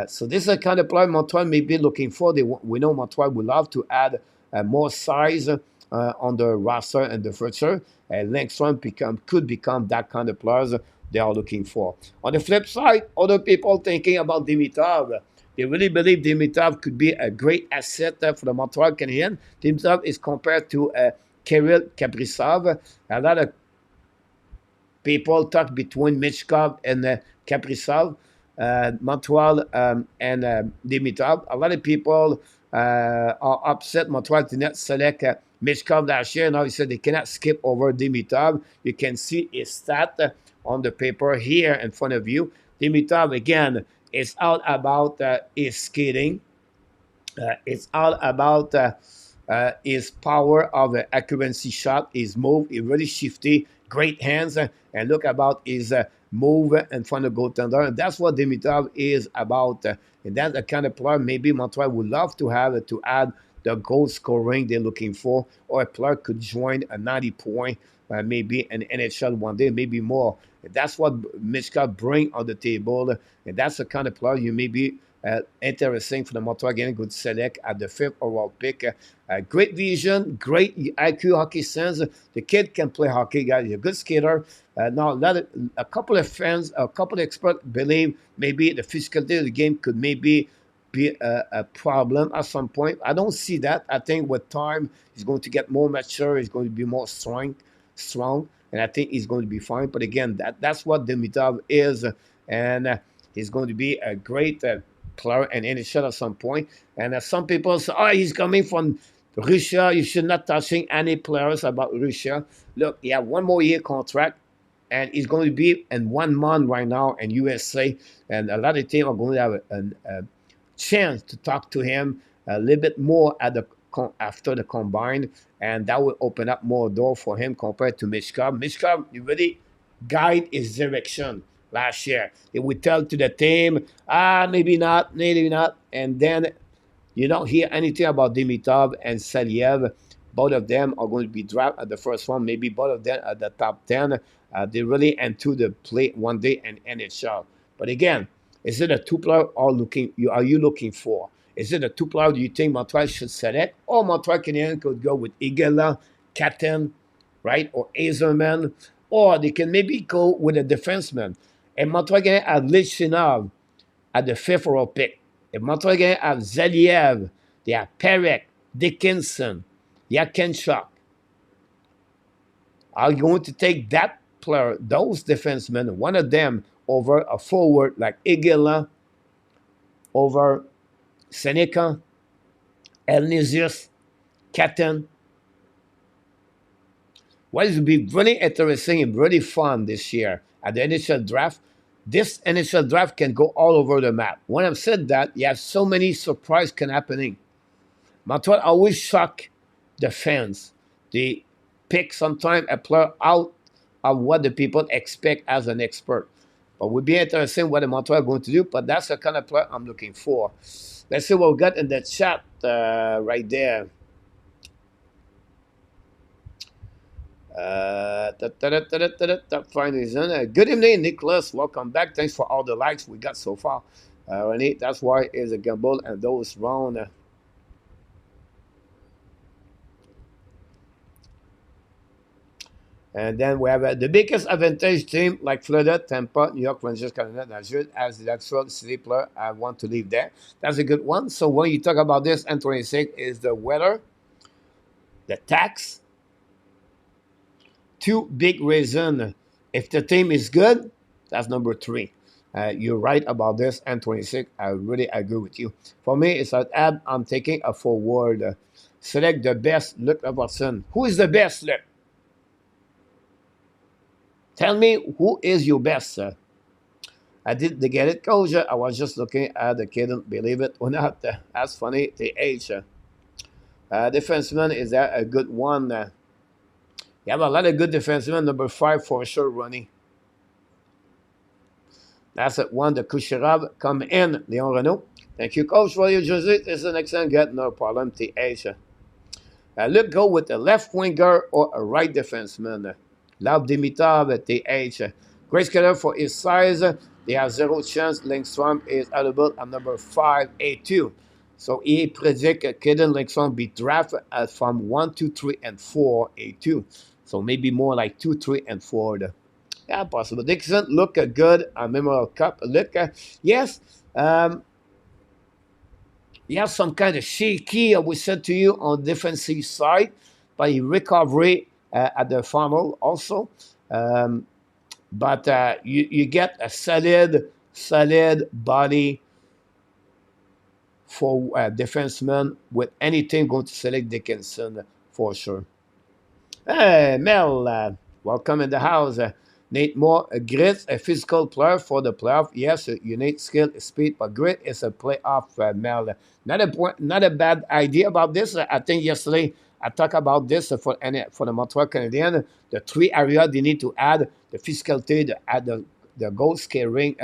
So this is the kind of player Montreal may be looking for. We know Montreal would love to add more size on the roster and the future. Lindstrom could become that kind of players they are looking for. On the flip side, other people thinking about Dimitrov. They really believe Dimitrov could be a great asset for the Montreal Canadiens. Dimitrov is compared to Kirill Kaprizov. A lot of people talk between Michkov and Kaprizov, Montreal and Dimitrov. A lot of people are upset Montreal did not select Michkov last year. Now he said they cannot skip over Dimitrov. You can see his stat on the paper here in front of you. Dimitrov, again, is all about his skating. It's all about his power of accuracy shot, his move. He's really shifty, great hands, and look about his move in front of goaltender. And that's what Dimitrov is about. And that's the kind of player maybe Montreal would love to have to add the goal scoring they're looking for, or a player could join a 90-point, maybe an NHL one day, maybe more. And that's what Michkov bring on the table, and that's the kind of player you may be interesting for the Montreal Canadiens could select at the 5th overall pick. Great vision, great IQ, hockey sense. The kid can play hockey, guys. He's a good skater. Now, a couple of fans, a couple of experts believe maybe the physicality of the game could maybe be a problem at some point. I don't see that. I think with time, he's going to get more mature. He's going to be more strong, and I think he's going to be fine. But again, that's what Dimitrov is, and he's going to be a great player and NHL at some point. And some people say, oh, he's coming from Russia. You should not touching any players about Russia. Look, he has one more year contract, and he's going to be in 1 month right now in USA. And a lot of teams are going to have a chance to talk to him a little bit more after the combine, and that will open up more door for him compared to Michkov. Michkov, he really guide his direction last year. He would tell to the team, maybe not, and then You don't hear anything about Dimitrov and Saliev. Both of them are going to be drafted at the first one. Maybe both of them at the top 10. They really enter the play one day in NHL. But again, is it a two-player are you looking for? Is it a two-player do you think Montreal should select? Or Montreal Canadiens could go with Igala, Katten, right? Or Azerman. Or they can maybe go with a defenseman. And Montreal Canadiens have Lichinov at the fifth overall pick. If Montreal Canadiens have Zaliev, they have Perek, Dickinson, Yakenchuk. Are you going to take that player, those defensemen, one of them over a forward like Igala, over Seneca, Elnisius, Katten? What will be really interesting and really fun this year at the NHL Draft, this NHL Draft can go all over the map. When I've said that, you have so many surprises can happening. Montreal always shock the fans. They pick sometimes a player out of what the people expect as an expert. But it would be interesting what the Montreal are going to do, but that's the kind of player I'm looking for. Let's see what we got in the chat right there. Fine reason. Good evening, Nicholas. Welcome back. Thanks for all the likes we got so far. Renee, that's why it's a gamble and those round. And then we have the biggest advantage team like Florida, Tampa, New York Rangers, Canada, Nashville as the actual city player. I want to leave there. That's a good one. So when you talk about this, N26 is the weather, the tax. Two big reasons. If the team is good, that's number three. You're right about this, N26. I really agree with you. For me, it's an ad. I'm taking a forward. Select the best. Luke Robertson. Who is the best, Luke? Tell me who is your best, sir. I did get it, coach. I was just looking at the kid, believe it or not. That's funny. The age. Defenseman is that a good one? You have a lot of good defensemen. Number 5 for sure, Ronnie. That's it. One. The Kucherov come in. Leon Renault. Thank you, coach, for your jersey. It's an excellent get. No problem. TH. Look, go with the left winger or a right defenseman. Love Dimitrov at TH. Grace Keller for his size. They have zero chance. Lindstrom is available at number 5, A2. So he predict Kaden Lindstrom be drafted from 1, 2, 3, and 4, A2. So maybe more like 2, 3, and 4. Yeah, possible. Dixon look good. A Memorial Cup. Look, yes. He has some kind of shaky, we said to you, on the defensive side, but he recovery at the final also. But you get a solid body for defenseman with anything going to select Dickinson for sure. Hey, Mel, welcome in the house. Need more grit, a physical player for the playoff. Yes, you need skill, speed, but grit is a playoff, Mel. Not a bad idea about this. I think yesterday I talked about this for the Montreal Canadiens. The 3 areas they need to add: the physicality, the goal scoring,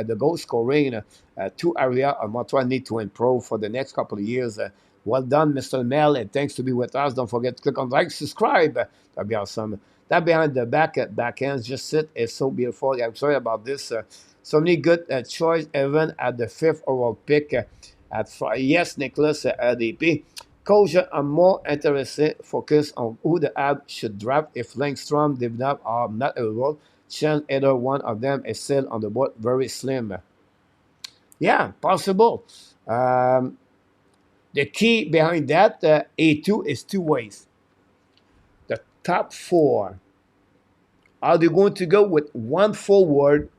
2 areas Montreal need to improve for the next couple of years. Well done, Mr. Mel, and thanks to be with us. Don't forget to click on like, subscribe. That'd be awesome. That behind the backhands just sit is so beautiful. I'm sorry about this. So many good choice, even at the 5th overall pick. Yes, Nicholas, RDP. Coach, I'm more interested, focus on who the Habs should draft. If Lindstrom, Divnab are not available, chance either one of them is still on the board, very slim. Yeah, possible. The key behind that, A2 is 2 ways. The top 4. Are they going to go with 1 forward,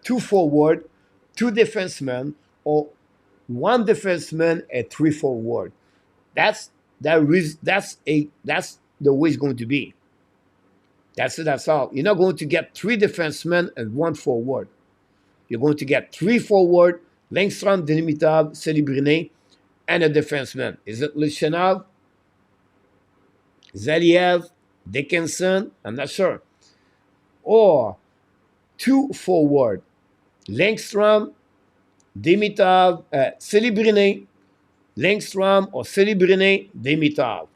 2 forward, 2 defensemen, or 1 defenseman and 3 forward? That's the way it's going to be. That's all. You're not going to get 3 defensemen and 1 forward. You're going to get 3 forward, Lindstrom, Dimitrov, Celebrine, and a defenseman. Is it Lichinov, Zaliev, Dickinson? I'm not sure. Or 2 forward, Lindstrom, Dimitrov, Celebrine, Lindstrom or Celebrine, Dimitrov.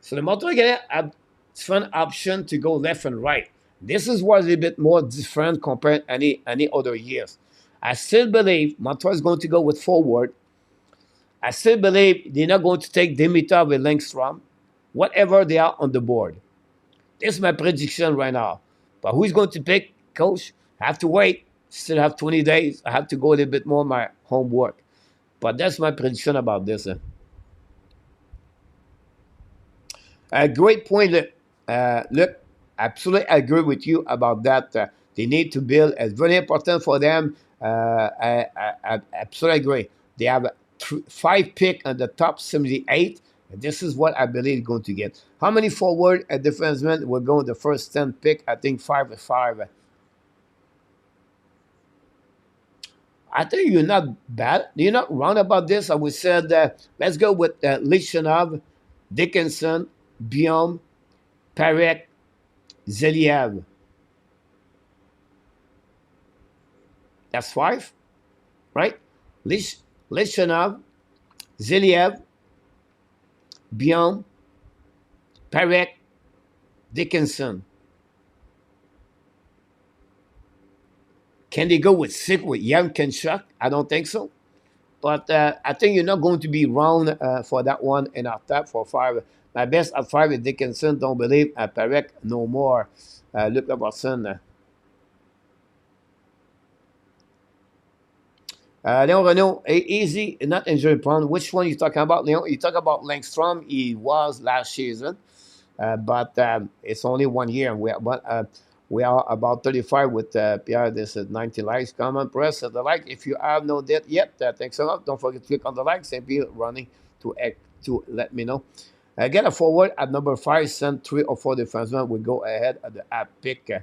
So the Montreal Canadiens have different option to go left and right. This is what is a little bit more different compared to any other years. I still believe Montreal is going to go with forward. I still believe they're not going to take Dimitrov and Lindstrom, whatever they are on the board. This is my prediction right now. But who's going to pick, coach? I have to wait. Still have 20 days. I have to go a little bit more on my homework. But that's my prediction about this. A great point. Look, absolutely agree with you about that. They need to build. It's very important for them. I absolutely agree. They have 5 pick on the top 78. And this is what I believe is going to get. How many forward and defensemen will go in the first 10 pick? I think 5 to 5. I think you're not bad. You're not wrong about this. I would say let's go with Lishanov, Dickinson, Biom, Parek, Zeliev. That's 5, right? Lishanov, Zeliev, Biom, Parek, Dickinson. Can they go with 6 with Jan Kenchuk? I don't think so. But I think you're not going to be wrong for that one in our top for 5. My best at 5 is Dickinson. Don't believe at Parek no more. Luke Robertson. Leon Renault, easy, not injury prone. Which one you talking about, Leon? You talk about Langstrom. He was last season, but it's only 1 year. We are about 35 with Pierre. This is 90 likes. Comment, press the like. If you have no that yet, thanks a lot. Don't forget to click on the likes and be running to let me know. Get a forward at number 5. Send 3 or 4 defensemen. We go ahead at the app pick.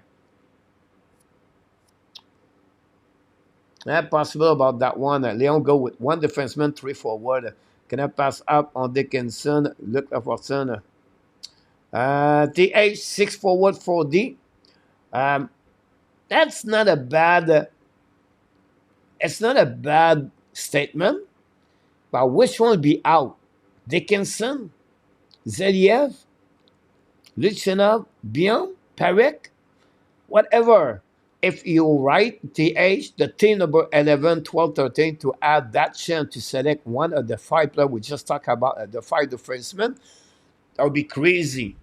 Possible about that one. Leon go with 1 defenseman, 3 forward. Can I pass up on Dickinson? Look at Watson. TH 6 forward, 4D. That's not a bad. It's not a bad statement. But which one will be out? Dickinson, Zeliev, Luchanov, Bion, Parek, whatever. If you write TH, the team number 11, 12, 13, to add that chance to select one of the 5 players we just talked about, the 5 defensemen, that would be crazy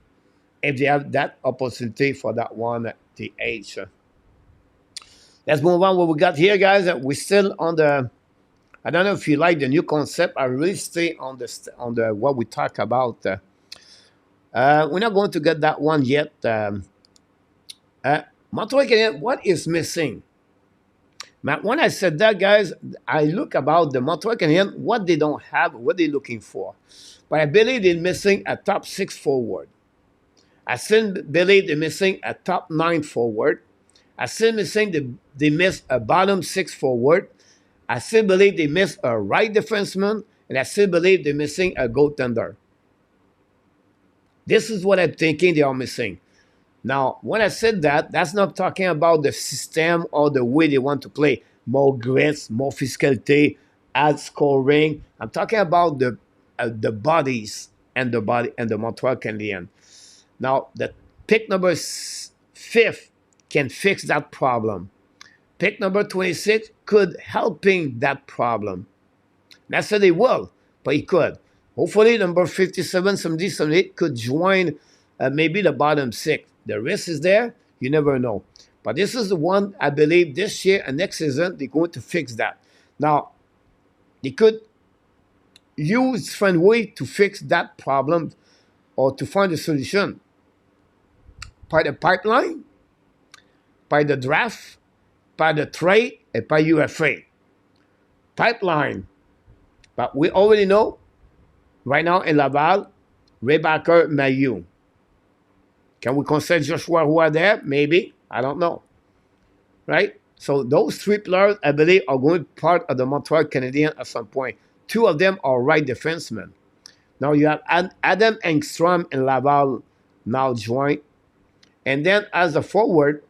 if they have that opportunity for that one TH. Let's move on. What we got here, guys, we're still on the. I don't know if you like the new concept. I really stay on the what we talk about. We're not going to get that one yet. Montreal Canadiens, what is missing? When I said that, guys, I look about the Montreal Canadiens, what they don't have, what they're looking for. But I believe they're missing a top 6 forward. I still believe they're missing a top 9 forward. I still missing they miss a bottom 6 forward. I still believe they miss a right defenseman, and I still believe they're missing a goaltender. This is what I'm thinking they are missing. Now, when I said that, that's not talking about the system or the way they want to play. More grit, more physicality, add scoring. I'm talking about the bodies and the Montreal Canadiens. Now, the pick number 5 can fix that problem. Pick number 26 could helping that problem. Not say they will, but he could. Hopefully, number 57, 70, 78 could join maybe the bottom 6. The risk is there. You never know. But this is the one I believe this year and next season they're going to fix that. Now, they could use different way to fix that problem or to find a solution. By the pipeline, by the draft, by the trade, and by UFA. Pipeline. But we already know right now in Laval, Rebecca Mayu. Can we consider Joshua who are there? Maybe. I don't know. Right? So those 3 players, I believe, are going to be part of the Montreal Canadiens at some point. 2 of them are right defensemen. Now you have Adam Engstrom and Laval now joined. And then as a forward,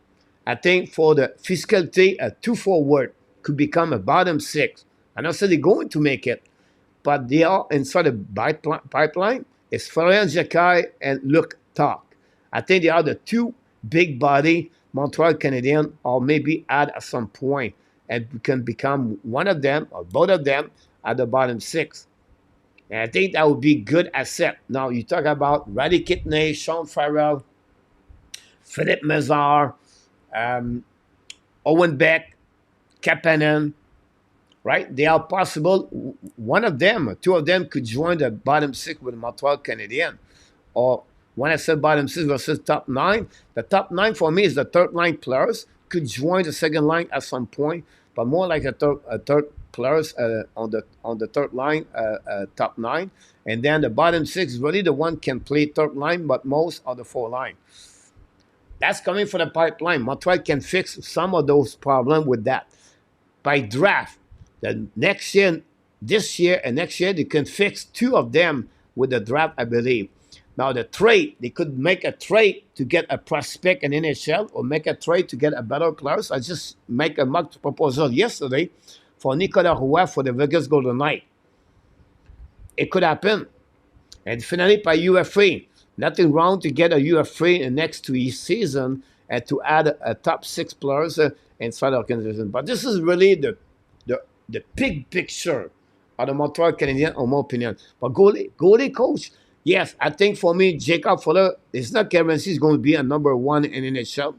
I think for the physicality, a 2 forward could become a bottom 6. I don't say they're going to make it, but they are inside the pipeline. It's Florian Jacquet and Luc Talk. I think they are the two big body Montreal Canadiens, or maybe add at some point, and can become one of them or both of them at the bottom six. And I think that would be good asset. Now you talk about Raddy Kidney, Sean Farrell, Philippe Mazar, um, Owen Beck, Kapanen, right? They are possible. One of them, two of them could join the bottom six with Montreal Canadiens. Or when I said bottom six versus top nine, the top nine for me is the third line players could join the second line at some point, but more like a third players on the third line, top nine, and then the bottom six really the one can play third line, but most are the four line. That's coming from the pipeline. Montreal can fix some of those problems with that. By draft, the next year, this year and next year, they can fix two of them with the draft, I believe. Now the trade, they could make a trade to get a prospect in NHL or make a trade to get a better player. I just make a mock proposal yesterday for Nicolas Roy for the Vegas Golden Knights. It could happen. And finally, by UFA. Nothing wrong to get a UFA in the next 2 season and to add a top six players inside the organization. But this is really the big picture of the Montreal Canadiens, in my opinion. But goalie coach, yes, I think for me, Jacob Fuller is not guaranteed he's going to be a number one in NHL.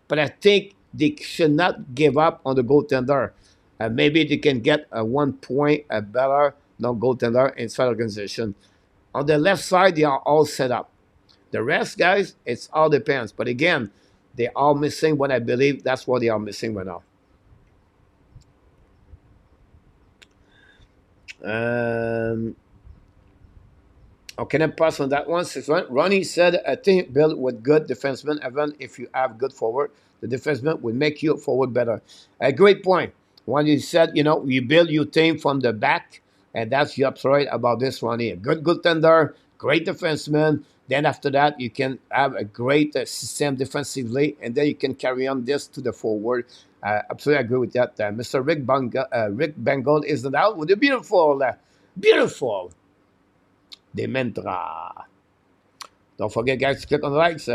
But I think they should not give up on the goaltender. Maybe they can get a 1 point a better goaltender inside the organization. On the left side, they are all set up. The rest, guys, it's all depends. But again, they are missing what I believe that's what they are missing right now. Okay, then pass on that one. Ronnie said, a team built with good defensemen, even if you have good forward, the defenseman will make your forward better. A great point. When you said, you build your team from the back, and that's your upside about this, Ronnie. A good goaltender, great defenseman. Then after that, you can have a great system defensively, and then you can carry on this to the forward. Absolutely agree with that. Mr. Rick Bengal is out with a beautiful Dementra. Don't forget, guys, to click on the likes.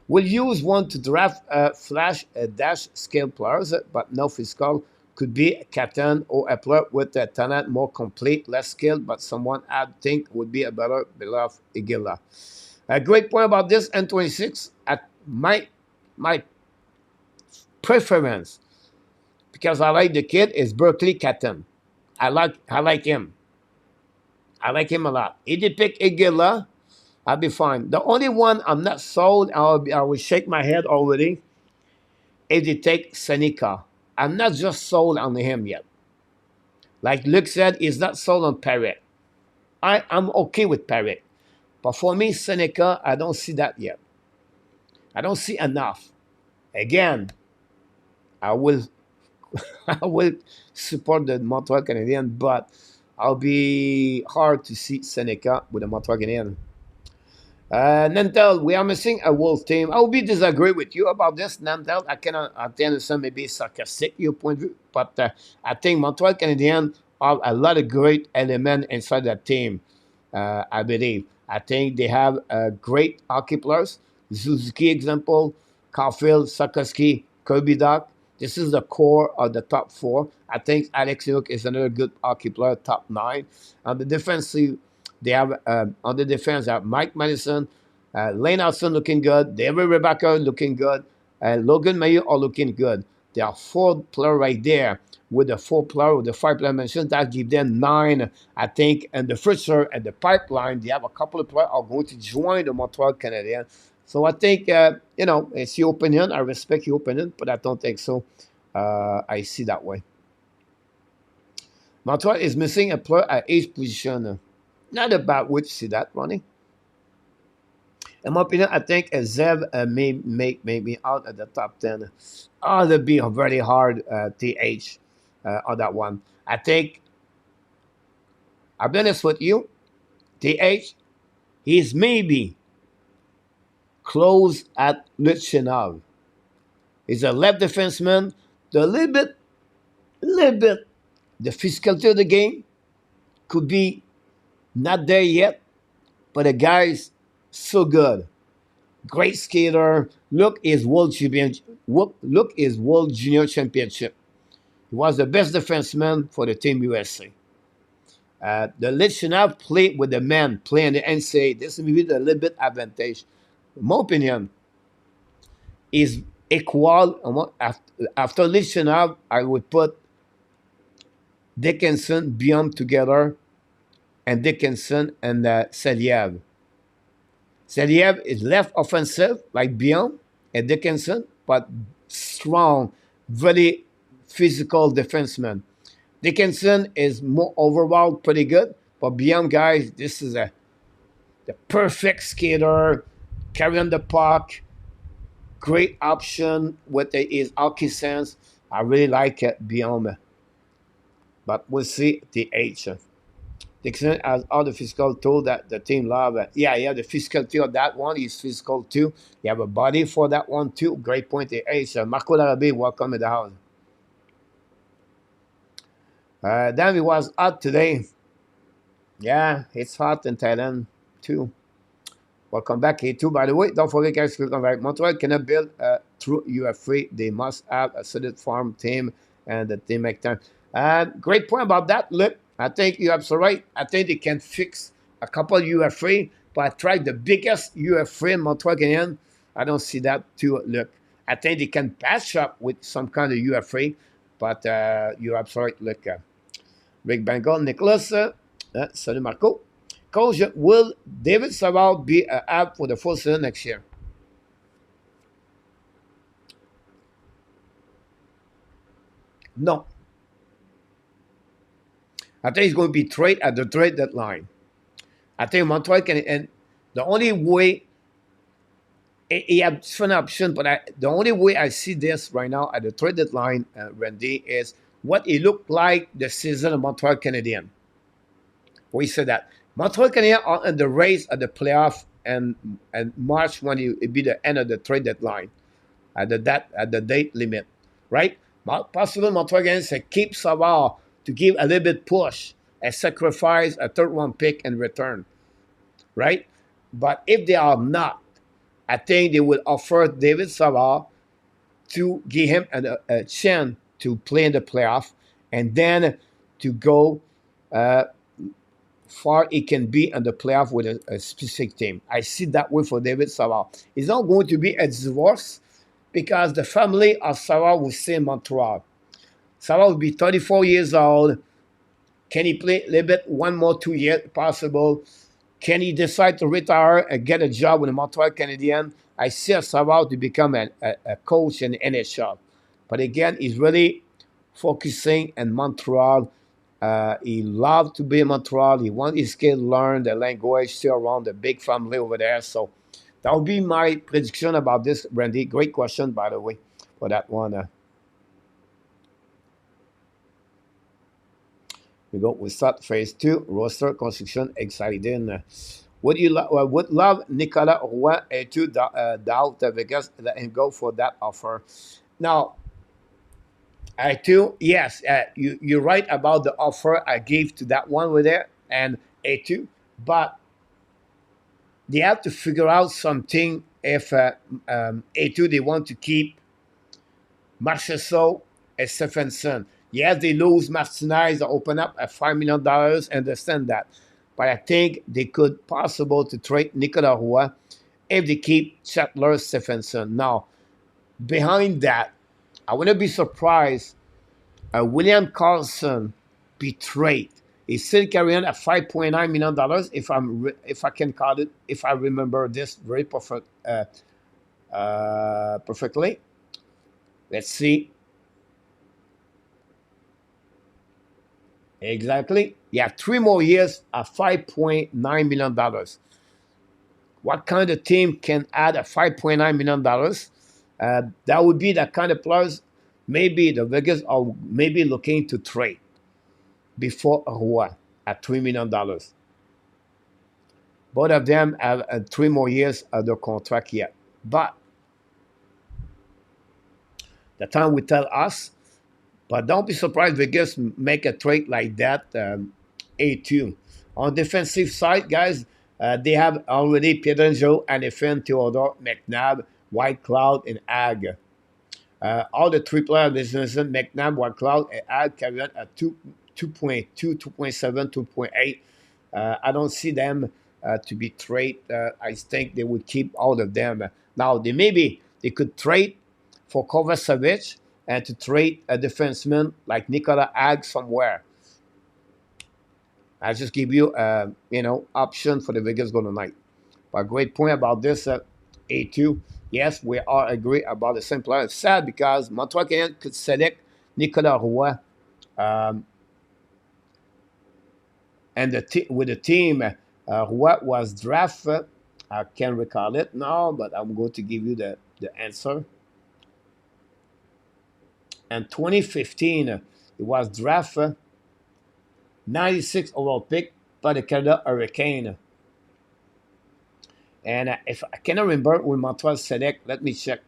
We'll use one to draft flash dash scale players, but no physical. Could be a captain or a player with a talent, more complete, less skilled, but someone I think would be a better beloved Igila. A great point about this N26 at my preference, because I like the kid, is Berkeley Catton. I like him. I like him a lot. If they pick Igila, I'll be fine. The only one I'm not sold, I will shake my head already, if they take Seneca. I'm not just sold on him yet. Like Luc said, he's not sold on Parrot. I'm okay with Parrot. But for me, Seneca, I don't see that yet. I don't see enough. Again, I will I will support the Montreal Canadiens, but I'll be hard to see Seneca with the Montreal Canadiens. Nantel, we are missing a world team. I will be disagree with you about this, Nantel. I cannot understand maybe sarcastic your point of view, but I think Montreal Canadiens have a lot of great elements inside that team. I believe. I think they have great hockey players. Suzuki example, Caulfield, Sakoski, Kirby Doc. This is the core of the top four. I think Alex Inuk is another good hockey player, top 9. On the defensive, they have on the defense, they have Mike Madison, Lane Hudson looking good, David Rebecca looking good, and Logan Mayo are looking good. There are 4 players right there with the 4 player, with the 5 player mentioned. That give them 9, I think. And the future and the pipeline, they have a couple of players are going to join the Montreal Canadiens. So I think, it's your opinion. I respect your opinion, but I don't think so. I see that way. Montreal is missing a player at each position. Not a bad way to see that, Ronnie. In my opinion, I think Zev may make maybe out at the top 10. Oh, that'd be a very hard TH on that one. I think, I'll be honest with you, TH, he's maybe close at Litchinov. He's a left defenseman. A little bit, the physicality of the game could be Not there yet, but the guy's so good. Great skater. Look his world champion. Look his world junior championship. He was the best defenseman for the Team USA. The Lichenov played with the men playing the NCAA. This may be a little bit advantage. In my opinion, is equal. After Lichenov, I would put Dickinson, Biom together, and Dickinson and Seliev. Seliev is left offensive like Biom and Dickinson, but strong, very physical defenseman. Dickinson is more overall pretty good, but Biom, guys, this is the perfect skater, carrying the puck, great option with his hockey sense. I really like it, Biom, but we'll see the H. Dixon has all the physical tool that the team love. Yeah, you have the physical tool of that one. He's physical too. You have a body for that one too. Great point, the H. Marco Larabee, welcome in the house. Then it was hot today. Yeah, it's hot in Thailand too. Welcome back, A2. By the way, don't forget, guys, click on right. Montreal cannot build through UFA. They must have a solid farm team and the team make time. Great point about that. Look, I think you're absolutely right. I think they can fix a couple UFA, but I tried the biggest UFA in Montreal Canadiens. I don't see that too. Look, I think they can patch up with some kind of UFA, but you're absolutely right. Look, Rick Bengal, Nicholas, salut Marco. Coach, will David Savard be an app for the full season next year? No. I think he's going to be traded at the trade deadline. I think Montreal can, and the only way he has different option, but the only way I see this right now at the trade deadline, Randy, is what it looked like the season of Montreal Canadiens. We said that Montreal Canadiens are in the race at the playoff and March when it be the end of the trade deadline at the date limit, right? Possible Montreal Canadiens keep Savard to give a little bit push and sacrifice a third round pick in return, right? But if they are not, I think they will offer David Savard to give him a chance to play in the playoff and then to go far it can be in the playoff with a specific team. I see that way for David Savard. It's not going to be a divorce because the family of Savard will stay in Montreal. Savard will be 34 years old. Can he play a little bit, 1 more 2 years possible? Can he decide to retire and get a job with the Montreal Canadiens? I see Savard to become a coach in the NHL. But again, he's really focusing in Montreal. He loves to be in Montreal. He wants his kid to learn the language, still around the big family over there. So that would be my prediction about this, Randy. Great question, by the way, for that one. We start phase 2, roster construction, exciting. Would love Nicolas Roy to doubt Vegas, let him go for that offer. Now, I too, yes, you're right about the offer I gave to that one with there and A2, but they have to figure out something if A2 they want to keep Marchessault and Stephenson. Yes, they lose Martinez, they open up at $5 million, understand that. But I think they could possible to trade Nicolas Roy if they keep Chatler Stephenson. Now, behind that, I wouldn't be surprised William Carlson be traded. He's still carrying at $5.9 million, if I can call it, if I remember this very perfectly. Let's see. Exactly. You have 3 more years at $5.9 million. What kind of team can add a $5.9 million? That would be the kind of players maybe the Vegas are maybe looking to trade before Roy at $3 million. Both of them have 3 more years of their contract yet. But the time will tell us. But don't be surprised Vegas make a trade like that, A2. On defensive side, guys, they have already Pietangelo, Anifin, Theodore, McNabb, White Cloud, and Ag. All the three players mentioned, McNabb, White Cloud, and Ag carry on at 2.2, 2.7, 2.8. I don't see them to be trade. I think they would keep all of them. Now, they could trade for Kovacevic and to trade a defenseman like Nicola Ag somewhere. I just give you, option for the Vegas Golden Knight. But great point about this A2. Yes, we are agree about the same player. It's sad because Montreal Canadiens could select Nicolas Roy, and with the team, Roy was drafted. I can't recall it now, but I'm going to give you the answer. In 2015, it was drafted 96 overall pick by the Canada Hurricane. And if I cannot remember when Montreal select, let me check.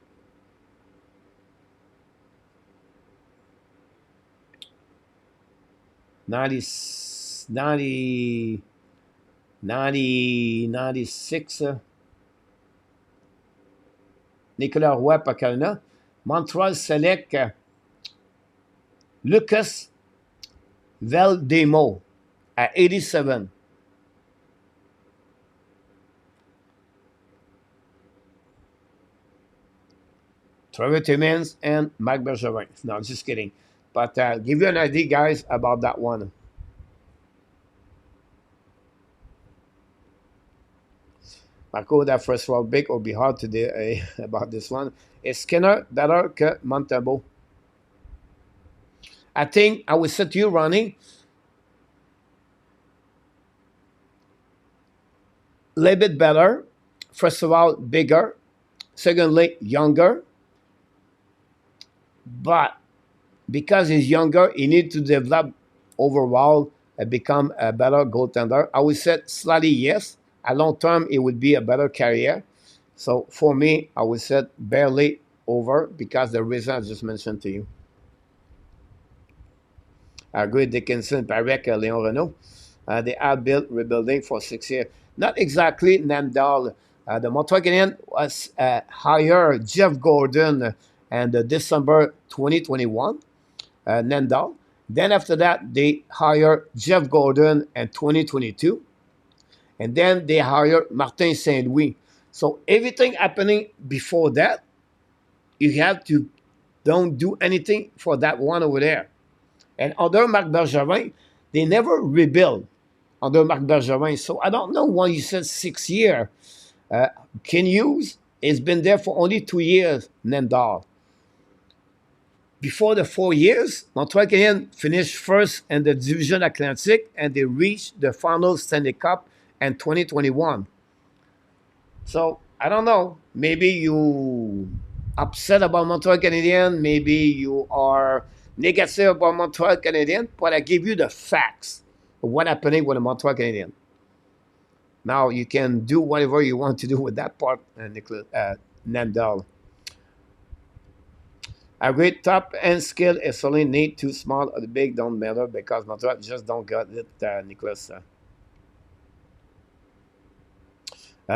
Ninety 96. Nicolas Roy par Canada. Montreal select Lucas Valdemo at 87. Trevor Timmins and Mike Bergevin. No, just kidding. But give you an idea, guys, about that one. Marco, that first round pick will be hard to do about this one. Is Skinner better que Montembeault? I think I would say to you, Ronnie, a little bit better. First of all, bigger. Secondly, younger. But because he's younger, he needs to develop overall and become a better goaltender. I would say slightly yes. At long term, it would be a better career. So for me, I would say barely over because the reason I just mentioned to you. I agree, Dickinson, Parek, Leon Renault. They have built rebuilding for 6 years. Not exactly Nandal. The Montreal Canadiens was hired Jeff Gordon in December 2021, Nandal. Then after that, they hired Jeff Gordon in 2022. And then they hired Martin Saint-Louis. So everything happening before that, you have to don't do anything for that one over there. And under Marc Bergevin, they never rebuild under Marc Bergevin. So I don't know why you said 6 years. Ken Hughes has been there for only 2 years, Nandal. Before the 4 years, Montreal Canadiens finished first in the Division Atlantic and they reached the final Stanley Cup in 2021. So I don't know. Maybe you upset about Montreal Canadiens. Maybe you are negative about Montreal Canadiens. But I give you the facts of what's happening with the Montreal Canadiens. Now you can do whatever you want to do with that part, Nandal. A great top end skill is only need too small or the big don't matter because Montreal just don't get it, Nicholas.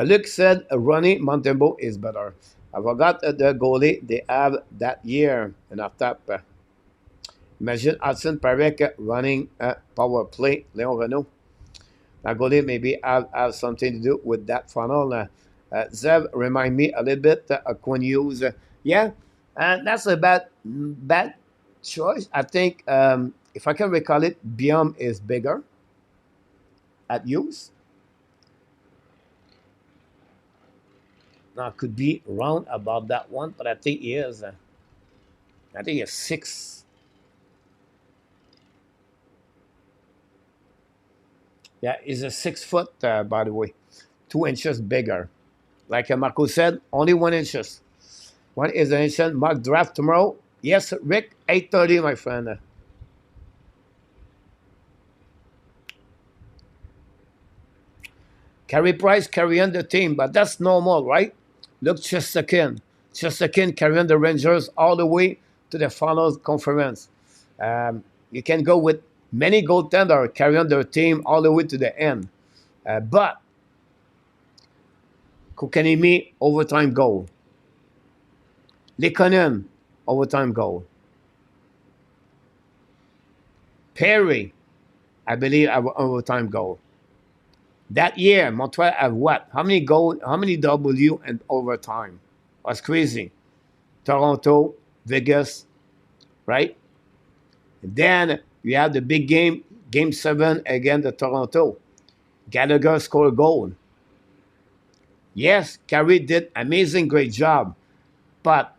Luke said Ronnie Montembeault is better. I forgot the goalie they have that year in our top. Imagine Hudson Parek running a power play, Leon Renault. That goalie maybe have something to do with that funnel. Zev remind me a little bit of Quinn Hughes. Yeah, that's a bad choice. I think if I can recall it, Biom is bigger at Hughes. Now, I could be wrong about that one, but I think he is. I think he's 6. Yeah, he's a 6 foot, by the way. 2 inches bigger. Like Marco said, only 1 inches. 1 is an inch. Mark draft tomorrow. Yes, Rick, 8:30, my friend. Carey Price carry on the team, but that's normal, right? Look, Chesterkin carry on the Rangers all the way to the finals conference. You can go with Many goaltenders carry on their team all the way to the end. But Kokanimi, overtime goal. Likonen, overtime goal. Perry, I believe, have overtime goal. That year, Montreal have what? How many goal? How many W and overtime? That's crazy. Toronto, Vegas, right? And then you have the big game, Game 7 against the Toronto. Gallagher scored a goal. Yes, Carey did amazing, great job. But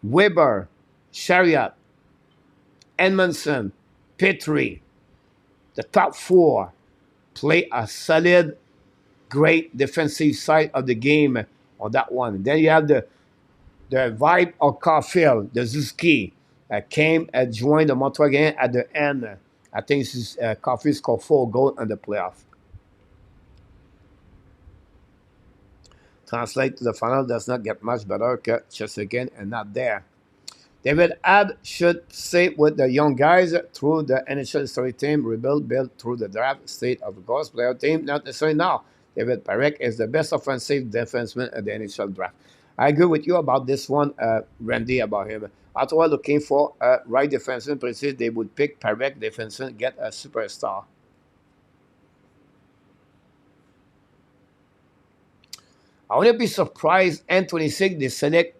Weber, Chariot, Edmondson, Petrie, the top four play a solid, great defensive side of the game on that one. Then you have the vibe of Caulfield, the Zuski, came and joined the Montreal game at the end. I think Caulfield scored 4 goals in the playoff. Translate to the final does not get much better. Just again and not there. David Ab should stay with the young guys through the NHL history team, built through the draft, state of the Ghost player team. Not necessarily now. David Parekh is the best offensive defenseman at the NHL draft. I agree with you about this one, Randy, about him. Ottawa looking for a right defenseman. Precisely, they would pick Parekh defenseman, get a superstar. I wouldn't be surprised N26 they select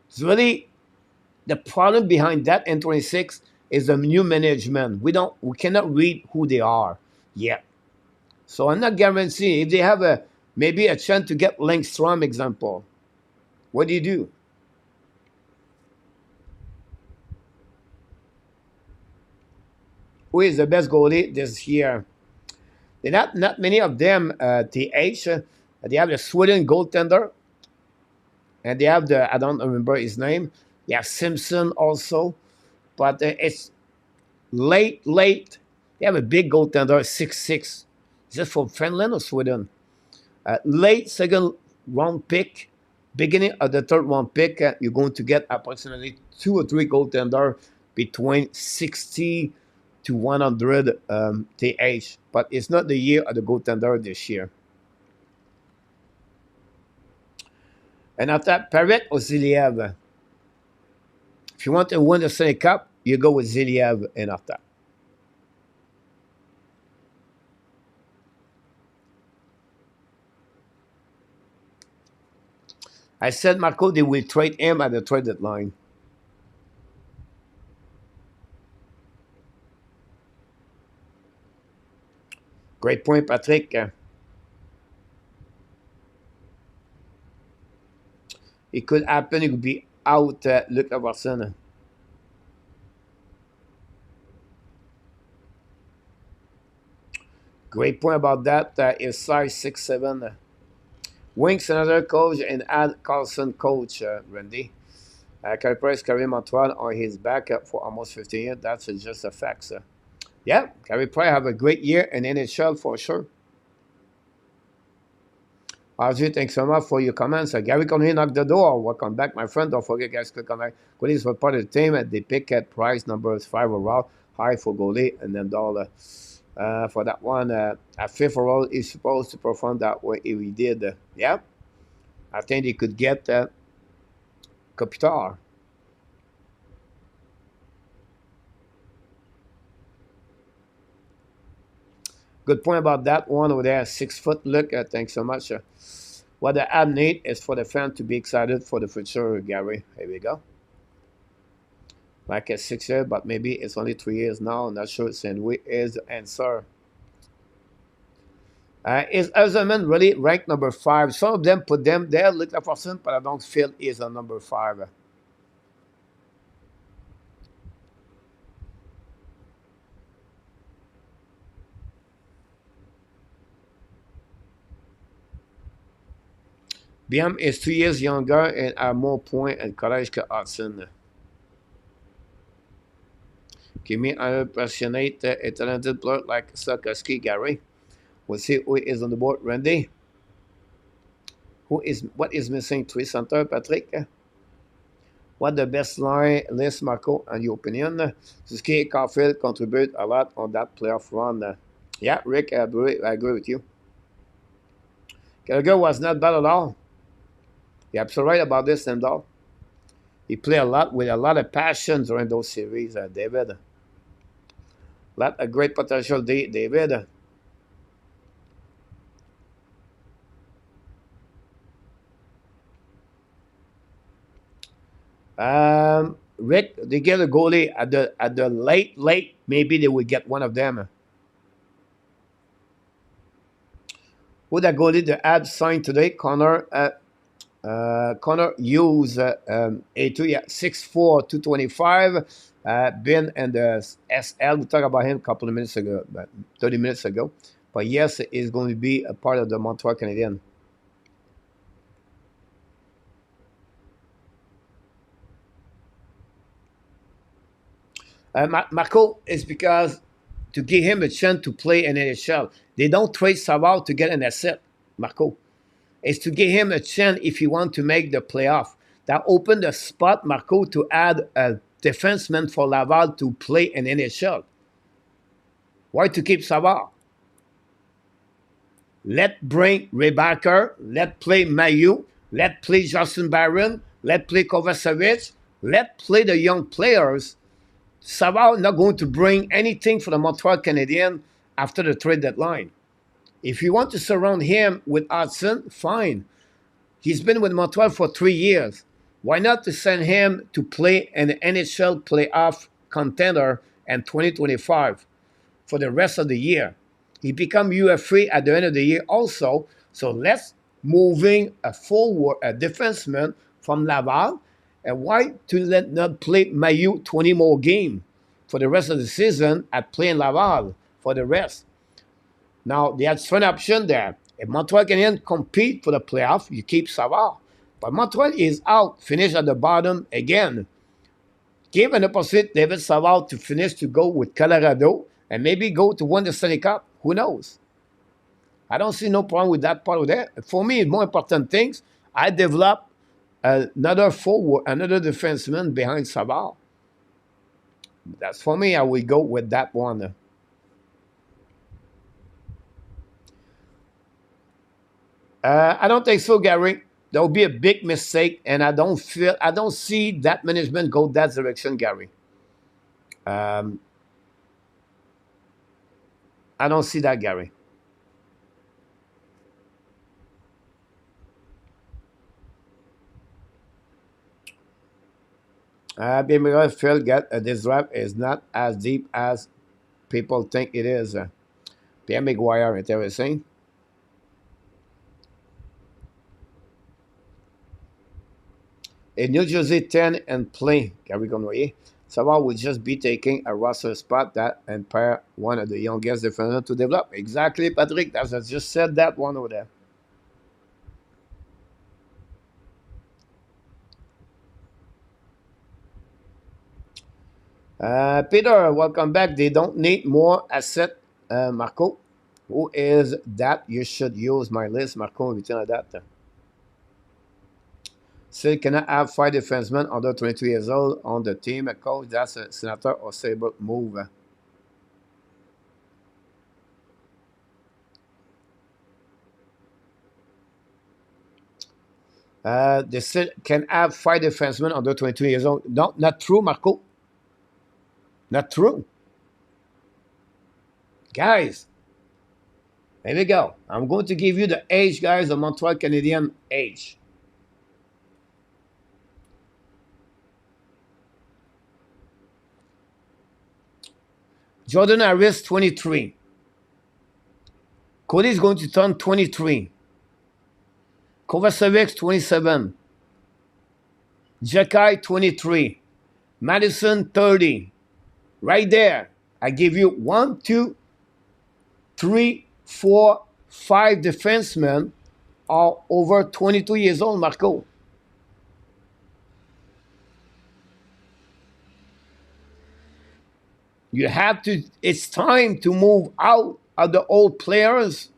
it's really the problem behind that N26 is the new management. We cannot read who they are yet. So I'm not guaranteeing if they have maybe a chance to get Langstrom example. What do you do? Who is the best goalie this year? They're not many of them. TH. They have the Sweden goaltender, and they have I don't remember his name. They have Simpson also, but it's late. They have a big goaltender, 6'6". Is it from Finland or Sweden? Late second round pick, beginning of the third round pick, you're going to get approximately 2 or 3 goaltender between 60 to 100 TH. But it's not the year of the goaltender this year. And after Parekh or Ziliev, if you want to win the Stanley Cup, you go with Ziliev and after. I said, Marco, they will trade him at the trade deadline. Great point, Patrick. It could happen. It could be out, Luc Laverson. Great point about that. Is size 6'7". Winks another coach and add Carlson coach, Randy. Carey Price, Carey Montreal on his back for almost 15 years. That's just a fact, sir. Yeah, Carey Price have a great year in NHL for sure. RJ, thanks so much for your comments. Gary Conley knocked the door. Welcome back, my friend. Don't forget, guys, click on that. Goalies were part of the team. They pick at Price, number 5 overall. High for goalie, and then dollar for that one. At 5th overall, he's supposed to perform that way if he did. Yeah, I think he could get Kopitar. Good point about that one over there. 6 foot look. Thanks so much. What the ad need is for the fan to be excited for the future, Gary. Here we go. Like a 6 year, but maybe it's only 3 years now. I'm not sure. St. Louis is the answer. Is Eisenman really ranked number 5? Some of them put them there, look like person, but I don't feel he's a number 5. BM is 2 years younger and have more points in college que Hudson. Give me a passionate and talented player like Sarkowski, Gary. We'll see who is on the board. Randy. What is missing? Three center, Patrick? What the best line list, Marco, in your opinion? Suzuki Caulfield contribute a lot on that playoff run. Yeah, Rick, I agree with you. Gallagher was not bad at all. You're absolutely right about this, Ndall. He played a lot with a lot of passion during those series, David. Lot of great potential, David. Rick, they get a goalie at the late. Maybe they will get one of them. Who that goalie the Habs signed today? Connor Hughes, A2, yeah, 6'4", 225. Been in the SL. We talked about him a couple of minutes ago, about 30 minutes ago. But yes, he's going to be a part of the Montreal Canadiens. Marco is because to give him a chance to play in NHL. They don't trade Savard to get an asset, Marco. It's to give him a chance if he want to make the playoff. That opened the spot, Marco, to add a defenseman for Laval to play in NHL. Why to keep Savard? Let bring Rebacker, let play Mayu, let play Justin Barron, let play Kovacevic, let play the young players. Savard not going to bring anything for the Montreal Canadiens after the trade deadline. If you want to surround him with Hudson, fine. He's been with Montreal for 3 years. Why not to send him to play an NHL playoff contender in 2025 for the rest of the year? He become UFA at the end of the year also. So let's moving a forward, a defenseman from Laval. And why to let not play Mayu 20 more game for the rest of the season at playing Laval for the rest? Now, there's one option there. If Montreal Canadiens compete for the playoff, you keep Savard. But Montreal is out, finish at the bottom again. Give an opposite David Savard to finish to go with Colorado and maybe go to win the Stanley Cup. Who knows? I don't see no problem with that part of that. For me, more important things, I develop another forward, another defenseman behind Savard. That's for me, I will go with that one. I don't think so, Gary. That would be a big mistake, and I don't see that management go that direction, Gary. Um, I don't see that, Gary. BMI felt that this draft is not as deep as people think it is. Pierre McGuire, interesting. In New Jersey 10 and play, Gary Conroy. Savard would just be taking a roster spot that and pair one of the youngest defenders to develop. Exactly, Patrick. That's I just said that one over there. Peter, welcome back. They don't need more asset, Marco. Who is that? You should use my list, Marco. Return that. Still cannot have 5 defensemen under 22 years old on the team. Coach, that's a Senator or Sabre move. They still can have 5 defensemen under 22 years old. No, not true, Marco. Not true. Guys, here we go. I'm going to give you the age, guys, the Montreal Canadian age. Jordan Harris, 23. Cody is going to turn 23. Kovacevic, 27. Jacky, 23. Madison, 30. Right there. I give you 1, 2, 3, 4, 5 defensemen are over 22 years old, Marco. You have to, it's time to move out of the old players.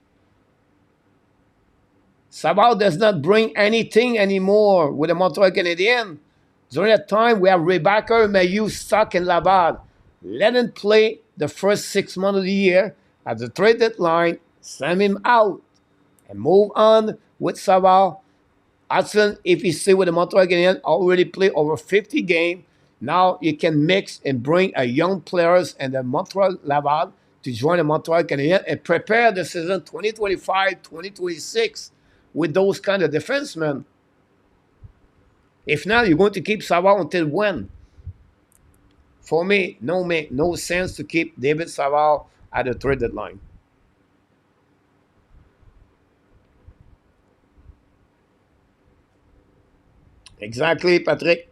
Savard does not bring anything anymore with the Montreal Canadiens. During that time, we have Rebecca, Mayu, Stock, and Laval. Let him play the first 6 months of the year at the trade deadline, send him out, and move on with Savard. Hudson, if he stay with the Montreal Canadiens, already played over 50 games. Now you can mix and bring a young players and the Montreal Laval to join the Montreal Canadiens and prepare the season 2025-2026 with those kind of defensemen. If not, you're going to keep Savard until when? For me, no make no sense to keep David Savard at the trade deadline. Exactly, Patrick.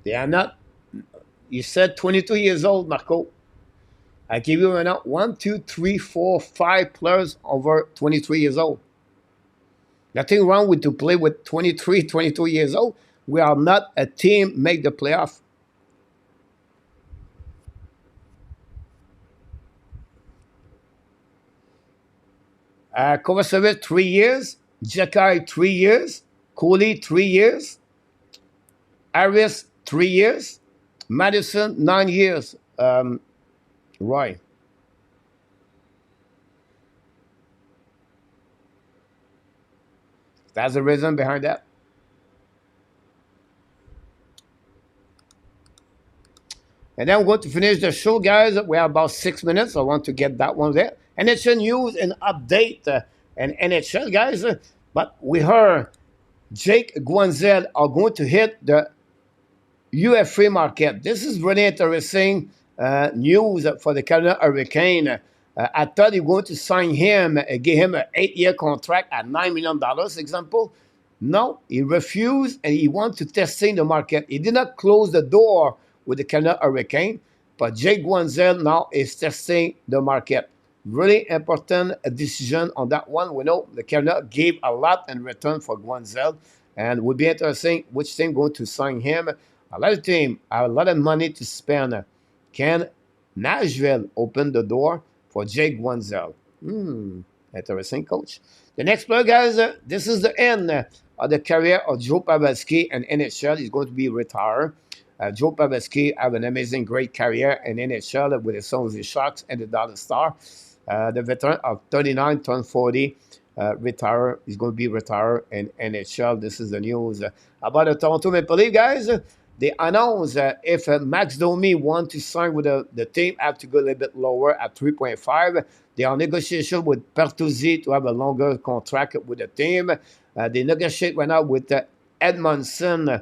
They are not. You said 22 years old, Marco. I give you right now 1, 2, 3, 4, 5 players over 23 years old. Nothing wrong with to play with 23, 22 years old. We are not a team make the playoff. Kovacevic 3 years, Jakai 3 years, Cooley 3 years, Harris 3 years, Madison 9 years. Roy. That's the reason behind that. And then we're going to finish the show, guys. We have about 6 minutes. I want to get that one there. NHL news and update and NHL, guys. But we heard Jake Guanzel are going to hit the UFA market. This is really interesting news for the Carolina Hurricane. I thought you were going to sign him, give him an 8-year contract at $9 million, example. No, he refused and he wanted to testing the market. He did not close the door with the Carolina Hurricane, but Jake Guanzel now is testing the market. Really important decision on that one. We know the Carolina gave a lot in return for Guanzel, and it would be interesting which team going to sign him. A lot of team have a lot of money to spend. Can Nashville open the door for Jake Guanzel? Interesting, coach. The next player, guys, this is the end of the career of Joe Pavelski and NHL. He's going to be retired. Joe Pavelski have an amazing, great career in NHL with the San Jose Sharks and the Dallas Star. The veteran of 39, turned 40, retire. He's going to be retired in NHL. This is the news about the Toronto Maple Leafs, guys. They announced if Max Domi wants to sign with the team, have to go a little bit lower at 3.5. They are negotiation with Bertuzzi to have a longer contract with the team. They negotiate right now with Edmondson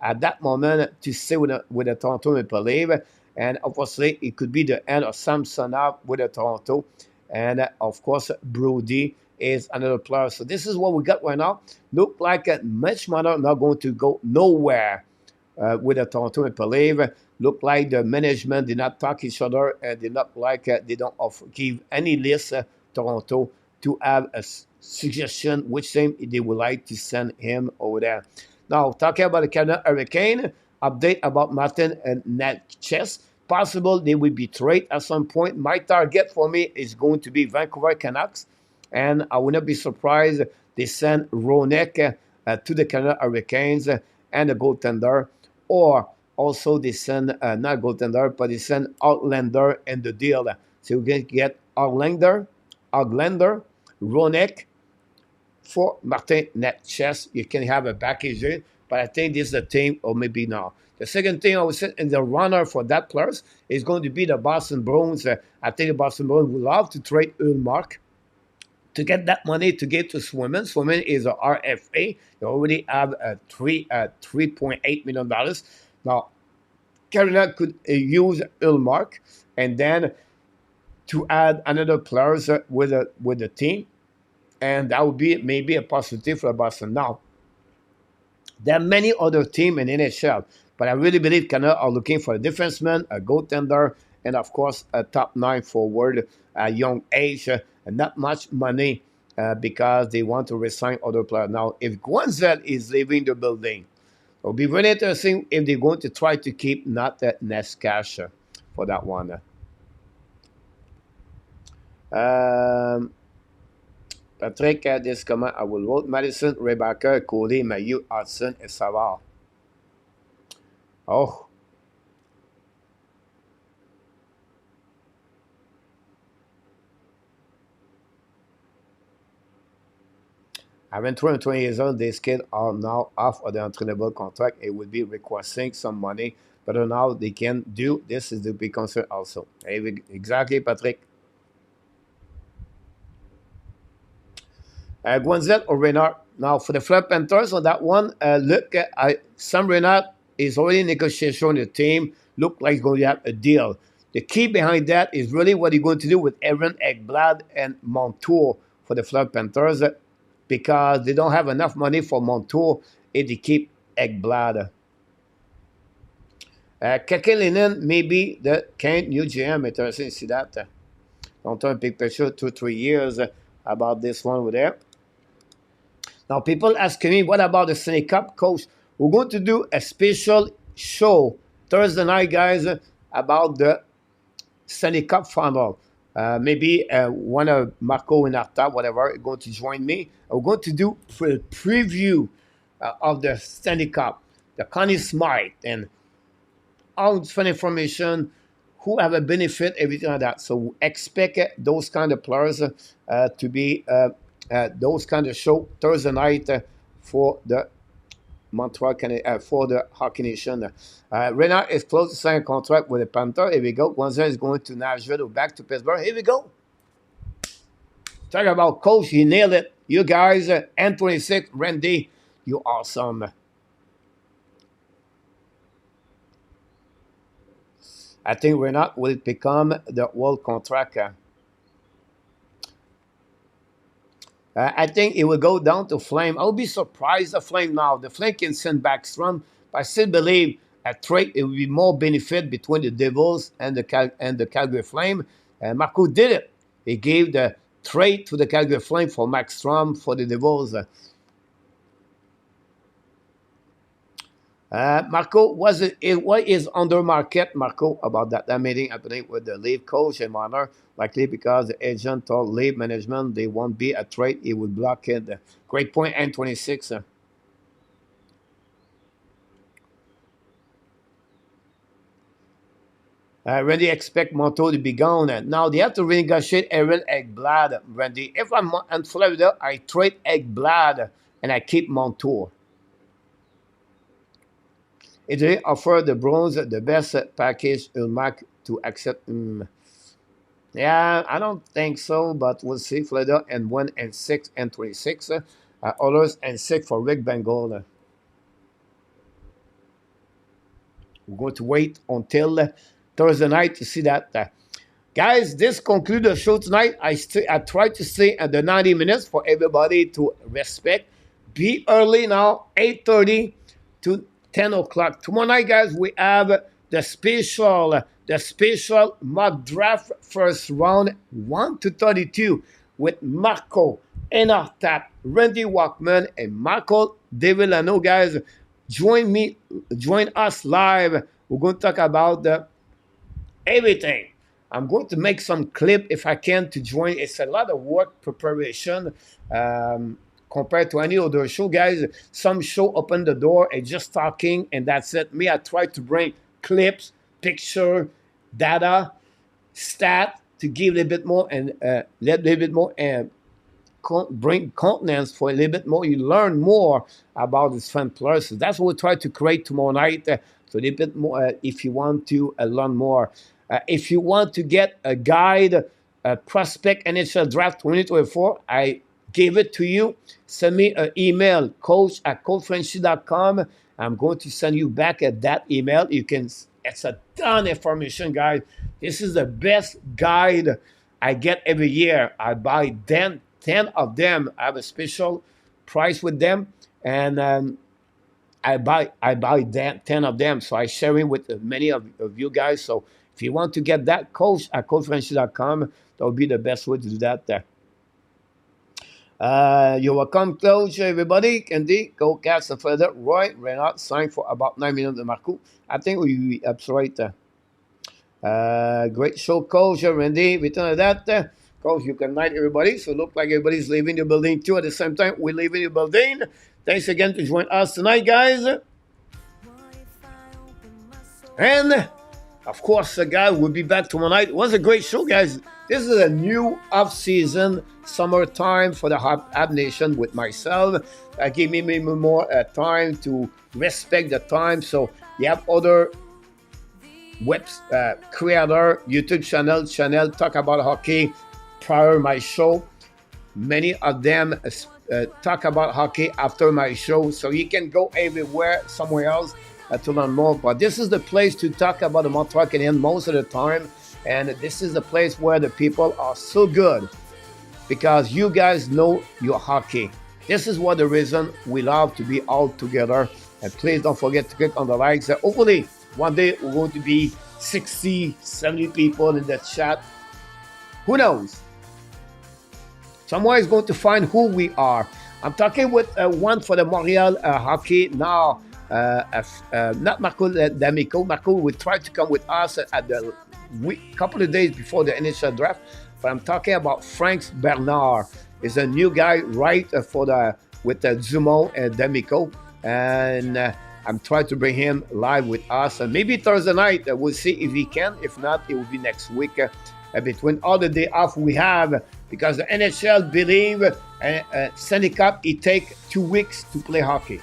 at that moment to stay with the Toronto Maple Leafs. And obviously, it could be the end of Samsonov with the Toronto. And of course, Brody is another player. So this is what we got right now. Look like Mitch Marner not going to go nowhere with the Toronto Maple Leafs. Look like the management did not talk each other. They not like they don't give any list Toronto to have a suggestion which team they would like to send him over there. Now, talking about the Canada Hurricane, update about Martin and Natchez. Possible they will be traded at some point. My target for me is going to be Vancouver Canucks. And I would not be surprised they send Ronek to the Canada Hurricanes and a goaltender. Or also they send, not goaltender, but they send Outlander in the deal. So you can get Outlander, Ronek, for Martin Natchez. You can have a package there, but I think this is the team, or maybe not. The second thing I would say in the runner for that players is going to be the Boston Bruins. I think the Boston Bruins would love to trade Ulmark to get that money to get to Swimmen. Swimmen is a RFA. They already have a $3.8 million. Now, Carolina could use Ulmark and then to add another players with the team. And that would be maybe a positive for Boston. Now, there are many other teams in NHL, but I really believe Canada are looking for a defenseman, a goaltender, and of course a top 9 forward at young age, and not much money because they want to resign other players. Now, if Guenzel is leaving the building, it'll be really interesting if they're going to try to keep not that Nest cash for that one. Patrick a this comment. I will vote Madison, Rebecca, Cody, Mayu, Hudson, and Savard. Oh. At 23 and 20 years old, these kids are now off of the untrainable contract. It would be requesting some money, but now they can do this is to be concerned also. Exactly, Patrick. Guenzel or Renard. Now, for the Fleur Panthers on that one, look, Sam Renard is already in negotiation with the team. Look like he's going to have a deal. The key behind that is really what he's going to do with Aaron Ekblad and Montour for the Fleur Panthers because they don't have enough money for Montour if they keep Ekblad. Kekelinen may be the Kent new GM. Interesting to see that. Don't turn big picture 2-3 years about this one over there. Now, people asking me, what about the Stanley Cup, Coach? We're going to do a special show Thursday night, guys, about the Stanley Cup Final. Maybe one of Marco and Arta, whatever, is going to join me. We're going to do a preview of the Stanley Cup, the Connie Smythe, and all fun information, who have a benefit, everything like that. So expect those kind of players to be those kind of show Thursday night for the Montreal for the Hockey Nation. Renard is close to sign a contract with the Panther. Here we go. Guenzel is going to Nashville or back to Pittsburgh. Here we go. Talk about Coach. He nailed it. You guys, N26, Randy, you awesome. I think Renard will become the world contractor. I think it will go down to Flame. I'll be surprised the Flame now. The Flame can send back Strum, but I still believe a trade it will be more benefit between the Devils and the Calgary Flame. And Marco did it. He gave the trade to the Calgary Flame for Max Strum for the Devils. Marco, what is under market, Marco, about that meeting happening with the lead coach and Marner? Likely because the agent told lead management they won't be a trade, it will block it. Great point, N26. Randy expect Montour to be gone. Now they have to renegotiate Aaron Ekblad, Randy. If I'm in Florida, I trade Ekblad and I keep Montour. If they offer the Bruins the best package, Ulmark to accept. Yeah, I don't think so, but we'll see. Florida and 1 and 6 and 26. Others and 6 for Rick Bengal. We're going to wait until Thursday night to see that. Guys, this concludes the show tonight. I try to stay at the 90 minutes for everybody to respect. Be early now, 8:30 to 10 o'clock. Tomorrow night, guys, we have the special mock draft first round 1 to 32 with Marco Enartap, Randy Walkman, and Michael DeVillano. Guys, join us live. We're going to talk about everything. I'm going to make some clip if I can to join. It's a lot of work preparation. Compared to any other show, guys. Some show open the door and just talking and that's it. Me, I try to bring clips, picture, data, stat to give a little bit more and bring contents for a little bit more. You learn more about this fan players. So that's what we try to create tomorrow night. So a little bit more if you want to learn more. If you want to get a guide, prospect NHL Draft 2024, I gave it to you. Send me an email, coach@coachfrenchy.com. I'm going to send you back at that email. It's a ton of information, guys. This is the best guide I get every year. I buy 10 of them. I have a special price with them. And I buy 10 of them. So I share it with many of you guys. So If you want to get that, coach at coachfranchise.com. That would be the best way to do that there. You're welcome, coach, everybody. Candy, go Cats and further. Roy, Renard, signed for about 9 minutes de Marco. I think we right there. Great show, coach. Randy, return of that. Coach, you can night everybody. So look like everybody's leaving the building too. At the same time, we're leaving the building. Thanks again to join us tonight, guys. And of course, guys, we'll be back tomorrow night. It was a great show, guys. This is a new off-season, summertime for the Hab Nation with myself. Give me more time to respect the time. So you have other web creator, YouTube channel talk about hockey prior my show. Many of them talk about hockey after my show. So you can go everywhere, somewhere else to learn more. But this is the place to talk about the Montreal Canadiens most of the time. And this is the place where the people are so good because you guys know your hockey. This is what the reason we love to be all together. And please don't forget to click on the likes. Hopefully, one day we're going to be 60, 70 people in the chat. Who knows? Someone is going to find who we are. I'm talking with one for the Montreal hockey now. Not Marco D'Amico. Marco will try to come with us at the couple of days before the NHL Draft. But I'm talking about Frank Bernard. Is a new guy right with Dumont and D'Amico. And I'm trying to bring him live with us. And maybe Thursday night, we'll see if he can. If not, it will be next week. Between all the day off we have. Because the NHL believe Stanley Cup, it takes 2 weeks to play hockey.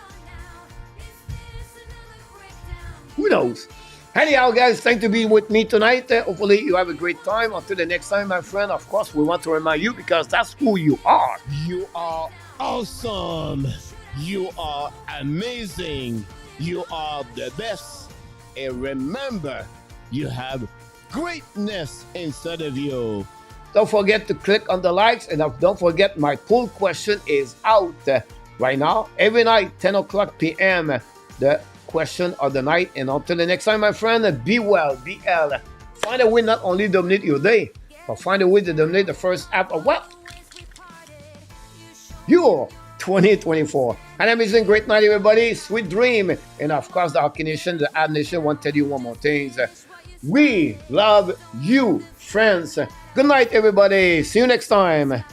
Who knows? Anyhow, guys, thanks to be with me tonight. Hopefully, you have a great time. Until the next time, my friend, of course, we want to remind you because that's who you are. You are awesome. You are amazing. You are the best. And remember, you have greatness inside of you. Don't forget to click on the likes. And don't forget, my poll question is out right now. Every night, 10 o'clock p.m., the question of the night. And until the next time, my friend, be well, be L. Find a way not only to dominate your day, but find a way to dominate the first half of what? Your 2024. An amazing great night, everybody. Sweet dream. And of course, the Hockey Nation, the Ad Nation, want to tell you one more thing. We love you, friends. Good night, everybody. See you next time.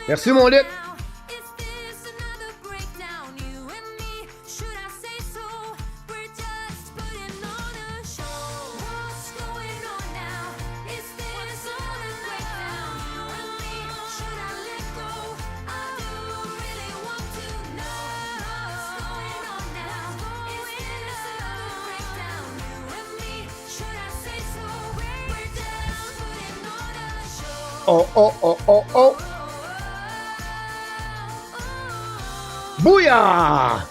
Merci, mon Luc. Oh. Booyah!